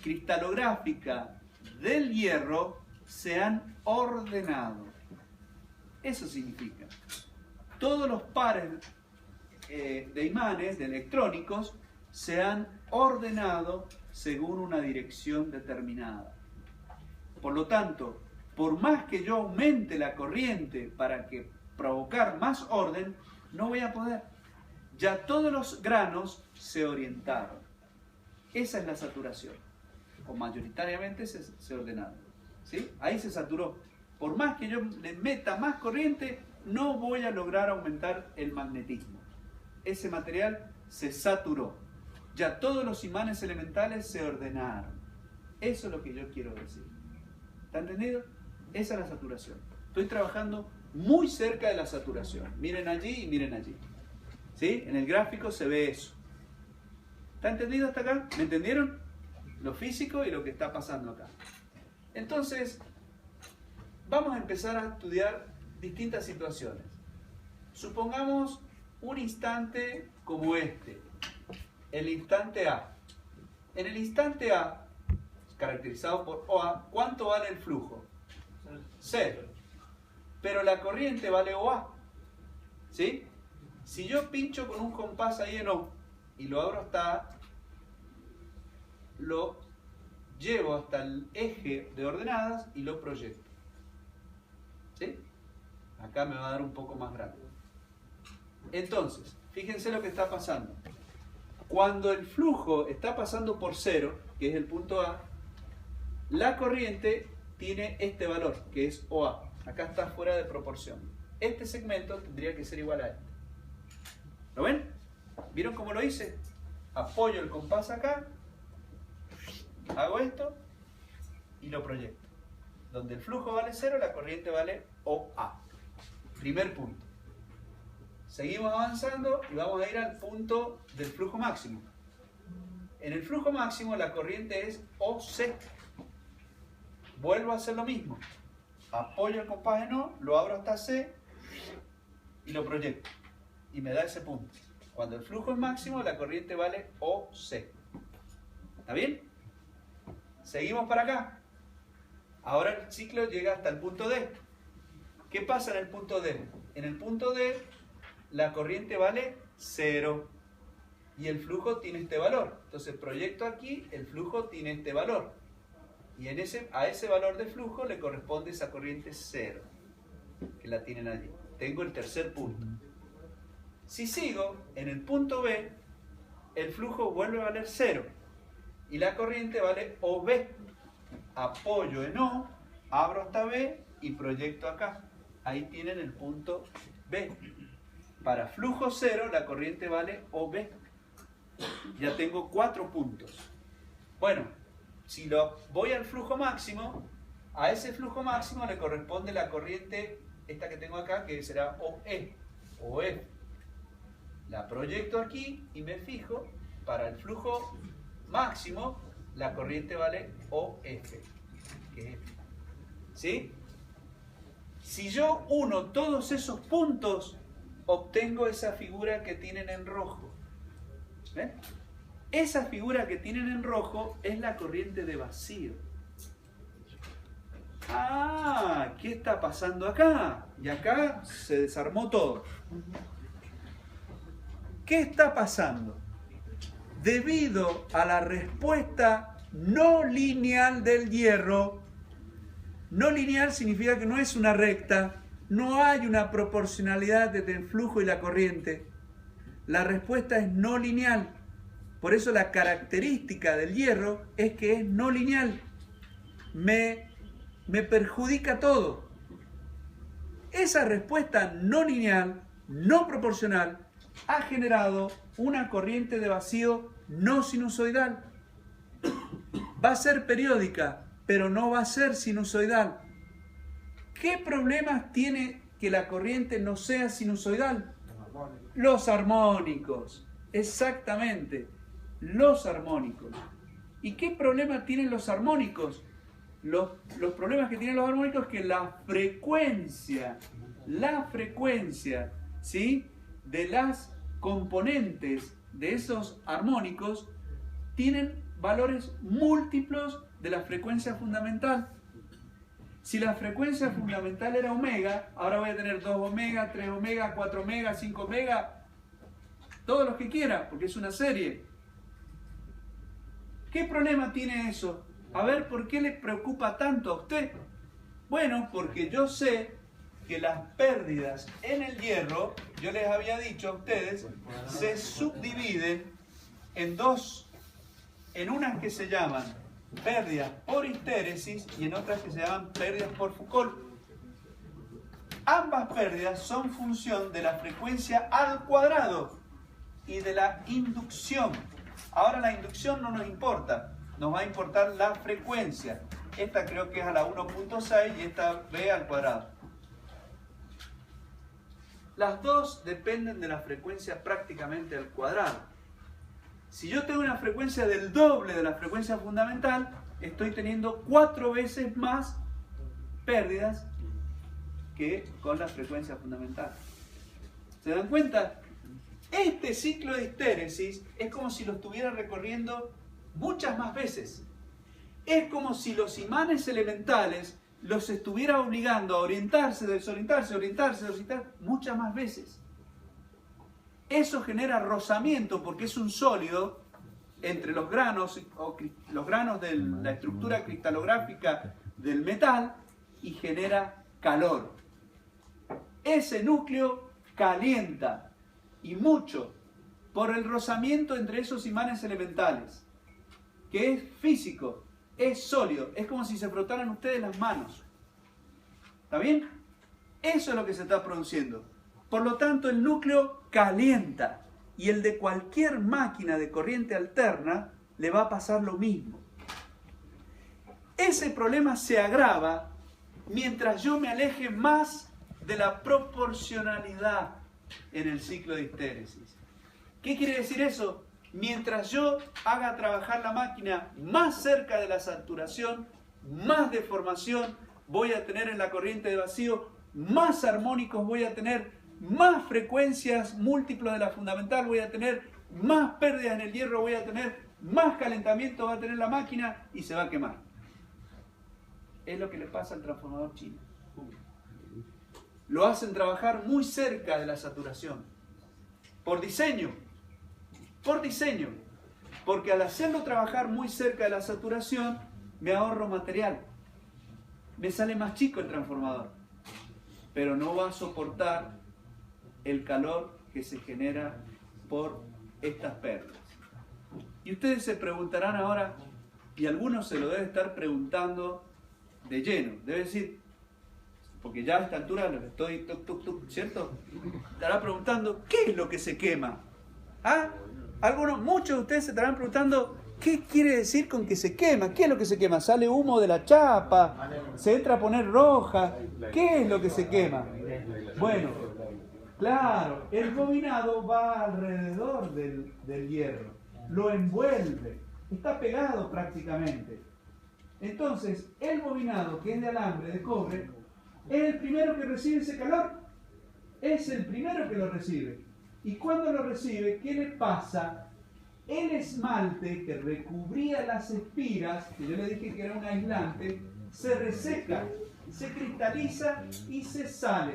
cristalográfica del hierro, se han ordenado. Eso significa, todos los pares de imanes, de electrónicos, se han ordenado según una dirección determinada. Por lo tanto, por más que yo aumente la corriente para provocar más orden, no voy a poder. Ya todos los granos se orientaron. Esa es la saturación. O mayoritariamente se ordenaron. ¿Sí? Ahí se saturó. Por más que yo le meta más corriente, no voy a lograr aumentar el magnetismo. Ese material se saturó. Ya todos los imanes elementales se ordenaron. Eso es lo que yo quiero decir. ¿Está entendido? Esa es la saturación. Estoy trabajando muy cerca de la saturación. Miren allí y miren allí. ¿Sí? En el gráfico se ve eso. ¿Está entendido hasta acá? ¿Me entendieron? Lo físico y lo que está pasando acá. Entonces, vamos a empezar a estudiar distintas situaciones. Supongamos un instante como este, el instante A. En el instante A, caracterizado por OA, ¿cuánto vale el flujo? 0. Pero la corriente vale OA. ¿Sí? Si yo pincho con un compás ahí en O y lo abro hasta A, lo llevo hasta el eje de ordenadas y lo proyecto. ¿Sí? Acá me va a dar un poco más grande. Entonces, fíjense lo que está pasando. Cuando el flujo está pasando por 0, que es el punto A, la corriente tiene este valor, que es OA. Acá está fuera de proporción. Este segmento tendría que ser igual a este. ¿Lo ven? ¿Vieron cómo lo hice? Apoyo el compás acá, hago esto y lo proyecto. Donde el flujo vale 0, la corriente vale OA. Primer punto. Seguimos avanzando y vamos a ir al punto del flujo máximo. En el flujo máximo la corriente es OC. Vuelvo a hacer lo mismo. Apoyo el compás en O, lo abro hasta C y lo proyecto. Y me da ese punto. Cuando el flujo es máximo, la corriente vale OC. ¿Está bien? Seguimos para acá. Ahora el ciclo llega hasta el punto D. ¿Qué pasa en el punto D? En el punto D, la corriente vale 0 y el flujo tiene este valor. Entonces proyecto aquí, el flujo tiene este valor. Y a ese valor de flujo le corresponde esa corriente 0, que la tienen allí. Tengo el tercer punto. Si sigo, en el punto B, el flujo vuelve a valer 0 y la corriente vale OB. Apoyo en O, abro hasta B y proyecto acá. Ahí tienen el punto B. Para flujo 0 la corriente vale OB. Ya tengo 4 puntos. Bueno, si lo voy al flujo máximo, A ese flujo máximo le corresponde la corriente, esta que tengo acá, que será OE, o F. La proyecto aquí y me fijo, para el flujo máximo, la corriente vale OF, que es F. ¿Sí? Si yo uno todos esos puntos, obtengo esa figura que tienen en rojo. ¿Ven? Esa figura que tienen en rojo es la corriente de vacío. Ah, ¿qué está pasando acá? Y acá se desarmó todo. ¿Qué está pasando? Debido a la respuesta no lineal del hierro, no lineal significa que no es una recta, no hay una proporcionalidad entre el flujo y la corriente. La respuesta es no lineal. Por eso la característica del hierro es que es no lineal. Me perjudica todo. Esa respuesta no lineal, no proporcional, ha generado una corriente de vacío no sinusoidal. Va a ser periódica, pero no va a ser sinusoidal. ¿Qué problemas tiene que la corriente no sea sinusoidal? Los armónicos. Exactamente. Los armónicos. ¿Y qué problema tienen los armónicos? Los problemas que tienen los armónicos es que la frecuencia, ¿sí?, de las componentes de esos armónicos tienen valores múltiplos de la frecuencia fundamental. Si la frecuencia fundamental era omega, ahora voy a tener 2 omega, 3 omega, 4 omega, 5 omega, todos los que quiera, porque es una serie. ¿Qué problema tiene eso? A ver, ¿por qué le preocupa tanto a usted? Bueno, porque yo sé que las pérdidas en el hierro, yo les había dicho a ustedes, se subdividen en dos, en unas que se llaman pérdidas por histéresis y en otras que se llaman pérdidas por Foucault. Ambas pérdidas son función de la frecuencia al cuadrado y de la inducción. Ahora la inducción no nos importa, nos va a importar la frecuencia. Esta creo que es a la 1.6 y esta b al cuadrado. Las dos dependen de la frecuencia prácticamente al cuadrado. Si yo tengo una frecuencia del doble de la frecuencia fundamental, estoy teniendo 4 veces más pérdidas que con la frecuencia fundamental. ¿Se dan cuenta? Este ciclo de histéresis es como si lo estuviera recorriendo muchas más veces. Es como si los imanes elementales los estuviera obligando a orientarse, desorientarse, orientarse, desorientarse muchas más veces. Eso genera rozamiento porque es un sólido entre los granos de la estructura cristalográfica del metal y genera calor. Ese núcleo calienta y mucho por el rozamiento entre esos imanes elementales, que es físico, es sólido, es como si se frotaran ustedes las manos. ¿Está bien? Eso es lo que se está produciendo. Por lo tanto, el núcleo calienta y el de cualquier máquina de corriente alterna le va a pasar lo mismo. Ese problema se agrava mientras yo me aleje más de la proporcionalidad en el ciclo de histéresis. ¿Qué quiere decir eso? Mientras yo haga trabajar la máquina más cerca de la saturación, más deformación voy a tener en la corriente de vacío, más armónicos voy a tener, más frecuencias múltiples de la fundamental voy a tener, más pérdidas en el hierro voy a tener, más calentamiento va a tener la máquina y se va a quemar. Es lo que le pasa al transformador chino. Lo hacen trabajar muy cerca de la saturación. Por diseño. Por diseño. Porque al hacerlo trabajar muy cerca de la saturación, me ahorro material. Me sale más chico el transformador. Pero no va a soportar el calor que se genera por estas pérdidas. Y ustedes se preguntarán ahora, y algunos se lo deben estar preguntando de lleno. Debe decir, porque ya a esta altura lo estoy, ¿cierto? Estará preguntando, ¿qué es lo que se quema? ¿Ah? Muchos de ustedes se estarán preguntando, ¿Qué quiere decir con que se quema? ¿Qué es lo que se quema? ¿Sale humo de la chapa? ¿Se entra a poner roja? ¿Qué es lo que se quema? Bueno, claro, el bobinado va alrededor del hierro, lo envuelve, está pegado prácticamente. Entonces, el bobinado, que es de alambre, de cobre, es el primero que recibe ese calor. Es el primero que lo recibe. Y cuando lo recibe, ¿qué le pasa? El esmalte que recubría las espiras, que yo le dije que era un aislante, se reseca, se cristaliza y se sale.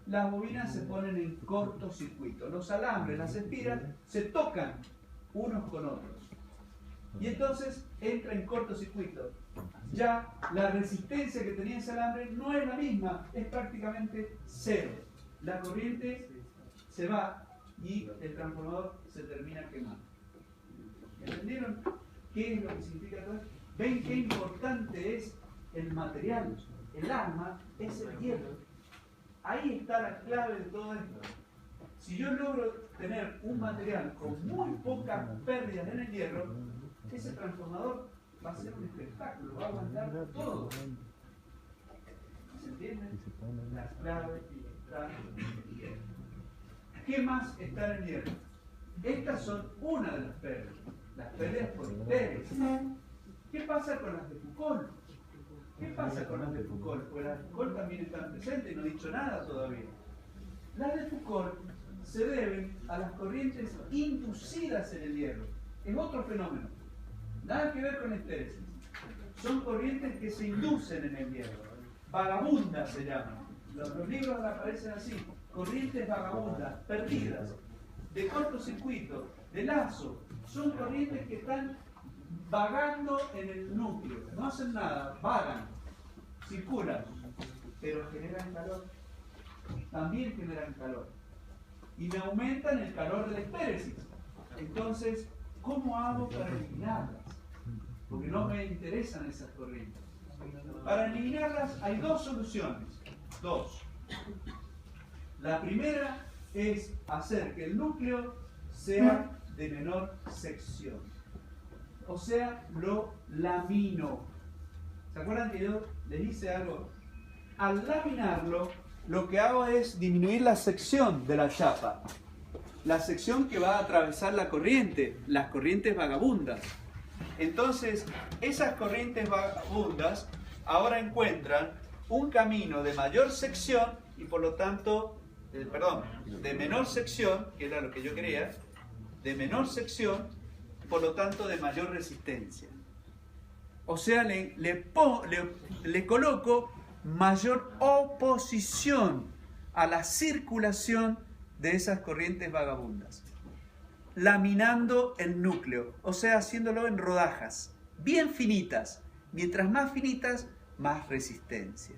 Las bobinas se ponen en cortocircuito. Los alambres, las espiras, se tocan unos con otros. Y entonces entra en cortocircuito. Ya la resistencia que tenía ese alambre no es la misma, es prácticamente cero. La corriente se va y el transformador se termina quemando. ¿Entendieron qué es lo que significa todo esto? ¿Ven qué importante es el material? El arma es el hierro. Ahí está la clave de todo esto. Si yo logro tener un material con muy pocas pérdidas en el hierro, ese transformador va a ser un espectáculo, va a aguantar todo. ¿Se entiende? La clave está en el hierro. ¿Qué más está en el hierro? Estas son una de las pérdidas. Las pérdidas por interés. ¿Qué pasa con las de Foucault? ¿Qué pasa con las de Foucault? Pues las de Foucault también están presentes y no he dicho nada todavía. Las de Foucault se deben a las corrientes inducidas en el hierro. Es otro fenómeno. Nada que ver con estéresis. Son corrientes que se inducen en el hierro. Vagabundas se llaman. Los libros aparecen así. Corrientes vagabundas, perdidas, de cortocircuito, de lazo. Son corrientes que están vagando en el núcleo. No hacen nada, vagan, circulan, pero generan calor. También generan calor. Y me aumentan el calor de la estéresis. Entonces, ¿cómo hago para eliminarlas? Porque no me interesan esas corrientes. Para eliminarlas hay dos soluciones. Dos. La primera es hacer que el núcleo sea de menor sección. O sea, lo lamino. ¿Se acuerdan que yo les hice algo? Al laminarlo, lo que hago es disminuir la sección de la chapa. La sección que va a atravesar la corriente, las corrientes vagabundas. Entonces, esas corrientes vagabundas ahora encuentran un camino de mayor sección y por lo tanto, de menor sección, que era lo que yo quería, de menor sección, por lo tanto de mayor resistencia. O sea, le coloco mayor oposición a la circulación de esas corrientes vagabundas, laminando el núcleo, o sea, haciéndolo en rodajas, bien finitas. Mientras más finitas, más resistencia.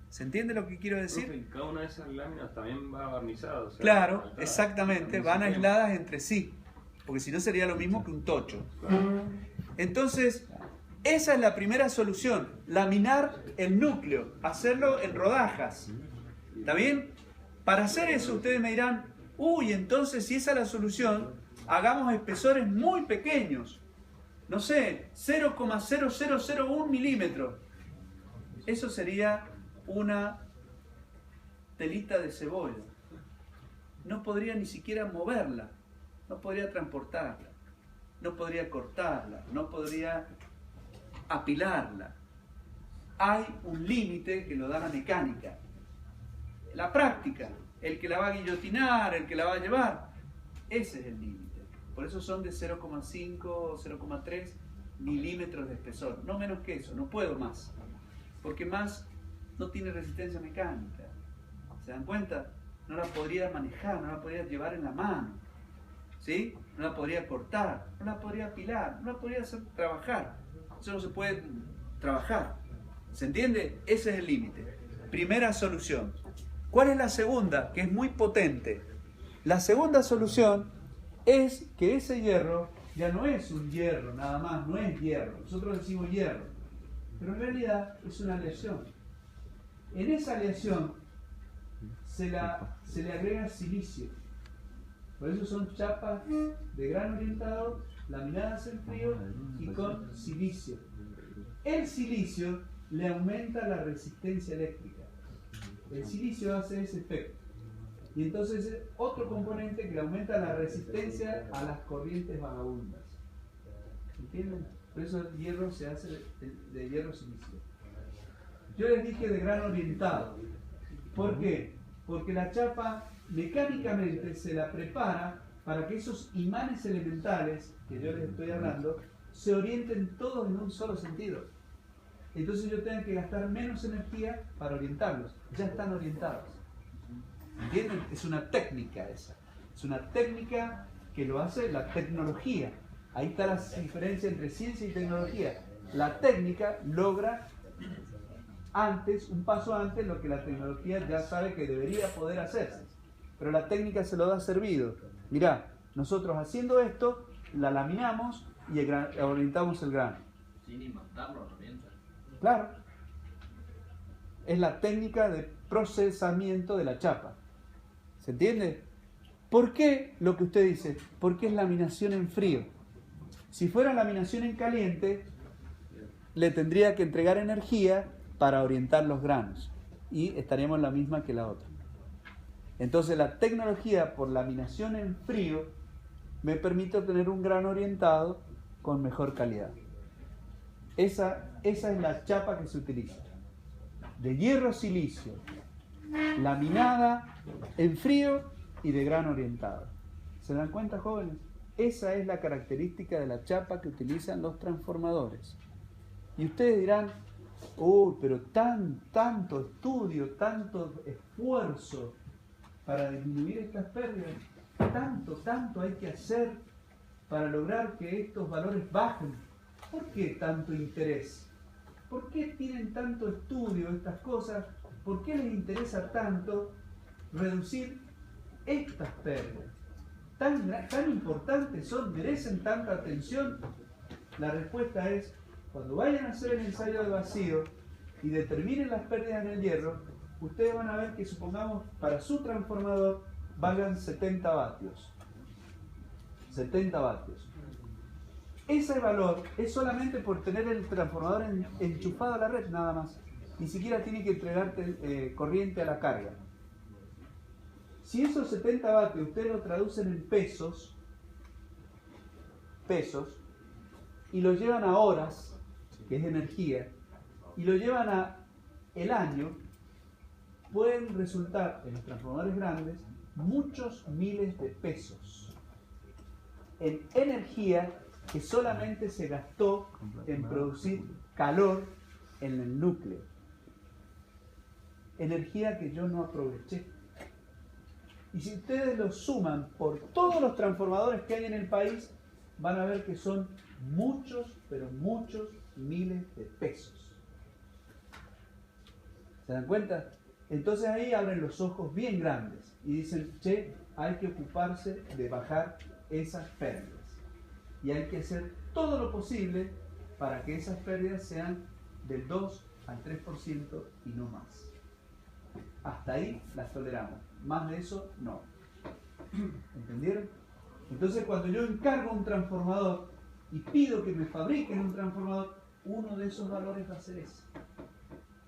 ¿Se entiende lo que quiero decir? Profe, cada una de esas láminas también va barnizada. O sea, claro, faltada. exactamente, van aisladas entre sí, porque si no sería lo mismo que un tocho. Entonces, esa es la primera solución, laminar el núcleo, hacerlo en rodajas. ¿Está bien? Para hacer eso ustedes me dirán, uy, entonces si esa es la solución, hagamos espesores muy pequeños. No sé, 0,0001 milímetros. Eso sería una telita de cebolla. No podría ni siquiera moverla, no podría transportarla, no podría cortarla, no podría apilarla. Hay un límite que lo da la mecánica. La práctica, el que la va a guillotinar, el que la va a llevar, ese es el límite. Por eso son de 0,5 o 0,3 milímetros de espesor, no menos que eso, no puedo más, porque más no tiene resistencia mecánica. ¿Se dan cuenta? No la podría manejar, no la podría llevar en la mano, ¿sí? No la podría cortar, no la podría apilar, no la podría hacer trabajar. Eso no se puede trabajar. ¿Se entiende? Ese es el límite. Primera solución. ¿Cuál es la segunda? Que es muy potente. La segunda solución es que ese hierro ya no es un hierro nada más, no es hierro. Nosotros decimos hierro, pero en realidad es una aleación. En esa aleación se le agrega silicio. Por eso son chapas de gran orientado laminadas en frío y con silicio. El silicio le aumenta la resistencia eléctrica. El silicio hace ese efecto. Y entonces es otro componente que le aumenta la resistencia a las corrientes vagabundas. ¿Entienden? Por eso el hierro se hace de hierro silicio. Yo les dije de grano orientado. ¿Por qué? Porque la chapa mecánicamente se la prepara para que esos imanes elementales que yo les estoy hablando se orienten todos en un solo sentido. Entonces yo tengo que gastar menos energía para orientarlos. Ya están orientados. ¿Entienden? Es una técnica esa. Es una técnica que lo hace la tecnología. Ahí está la diferencia entre ciencia y tecnología. La técnica logra antes, un paso antes, lo que la tecnología ya sabe que debería poder hacerse. Pero la técnica se lo da servido. Mirá, nosotros haciendo esto, la laminamos y orientamos el grano. Sin imantarlo, lo orientan. Claro. Es la técnica de procesamiento de la chapa. ¿Se entiende? ¿Por qué lo que usted dice? Porque es laminación en frío. Si fuera laminación en caliente, le tendría que entregar energía para orientar los granos. Y estaríamos la misma que la otra. Entonces la tecnología por laminación en frío me permite obtener un grano orientado con mejor calidad. Esa es la chapa que se utiliza. De hierro silicio, laminada en frío y de grano orientado. ¿Se dan cuenta, jóvenes? Esa es la característica de la chapa que utilizan los transformadores. Y ustedes dirán, pero tanto estudio, tanto esfuerzo para disminuir estas pérdidas, tanto hay que hacer para lograr que estos valores bajen. ¿Por qué tanto interés? ¿Por qué tienen tanto estudio estas cosas? ¿Por qué les interesa tanto reducir estas pérdidas? Tan importantes son, merecen tanta atención. La respuesta es, cuando vayan a hacer el ensayo de vacío y determinen las pérdidas en el hierro, ustedes van a ver que, supongamos, para su transformador valgan 70 vatios. 70 vatios. Ese valor es solamente por tener el transformador enchufado a la red, nada más. Ni siquiera tiene que entregarte corriente a la carga. Si esos 70 vatios ustedes lo traducen en pesos, y lo llevan a horas, que es energía, y lo llevan a el año, pueden resultar en los transformadores grandes muchos miles de pesos en energía que solamente se gastó en producir calor en el núcleo. Energía que yo no aproveché. Y si ustedes lo suman por todos los transformadores que hay en el país, van a ver que son muchos, pero muchos miles de pesos. ¿Se dan cuenta? Entonces ahí abren los ojos bien grandes y dicen, che, hay que ocuparse de bajar esas pérdidas. Y hay que hacer todo lo posible para que esas pérdidas sean del 2 al 3% y no más. Hasta ahí las toleramos. Más de eso, no. ¿Entendieron? Entonces cuando yo encargo un transformador y pido que me fabriquen un transformador, uno de esos valores va a ser ese.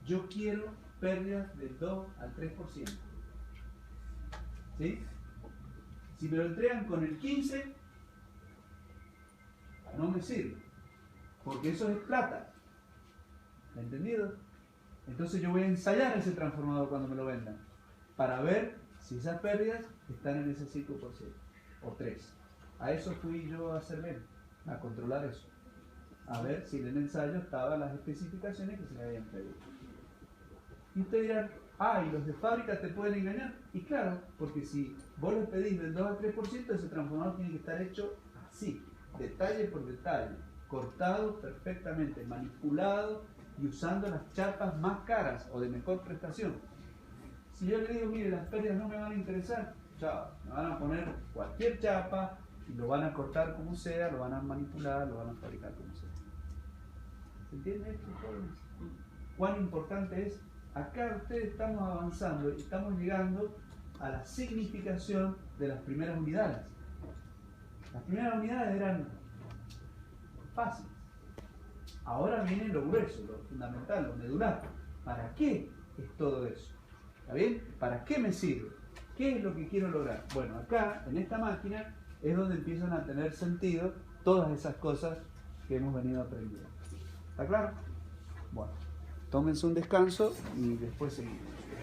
Yo quiero pérdidas del 2 al 3%. ¿Sí? Si me lo entregan con el 15%, no me sirve. Porque eso es plata. ¿Entendido? Entonces yo voy a ensayar ese transformador cuando me lo vendan, para ver si esas pérdidas están en ese 5% o 3%. A eso fui yo a hacer a controlar eso. A ver si en el ensayo estaban las especificaciones que se le habían pedido. Y ustedes dirán, y los de fábrica te pueden engañar. Y claro, porque si vos les pedís del 2 al 3%, ese transformador tiene que estar hecho así, detalle por detalle, cortado perfectamente, manipulado y usando las chapas más caras o de mejor prestación. Si yo le digo, mire, las pérdidas no me van a interesar, chao, me van a poner cualquier chapa y lo van a cortar como sea, lo van a manipular, lo van a fabricar como sea. ¿Se entiende esto, jóvenes? ¿Cuán importante es? Acá ustedes estamos avanzando y estamos llegando a la significación de las primeras unidades. Las primeras unidades eran Fácil. Ahora viene lo grueso, lo fundamental, lo medular. ¿Para qué es todo eso? ¿Está bien? ¿Para qué me sirve? ¿Qué es lo que quiero lograr? Bueno, acá, en esta máquina, es donde empiezan a tener sentido todas esas cosas que hemos venido aprendiendo. ¿Está claro? Bueno, tómense un descanso y después seguimos.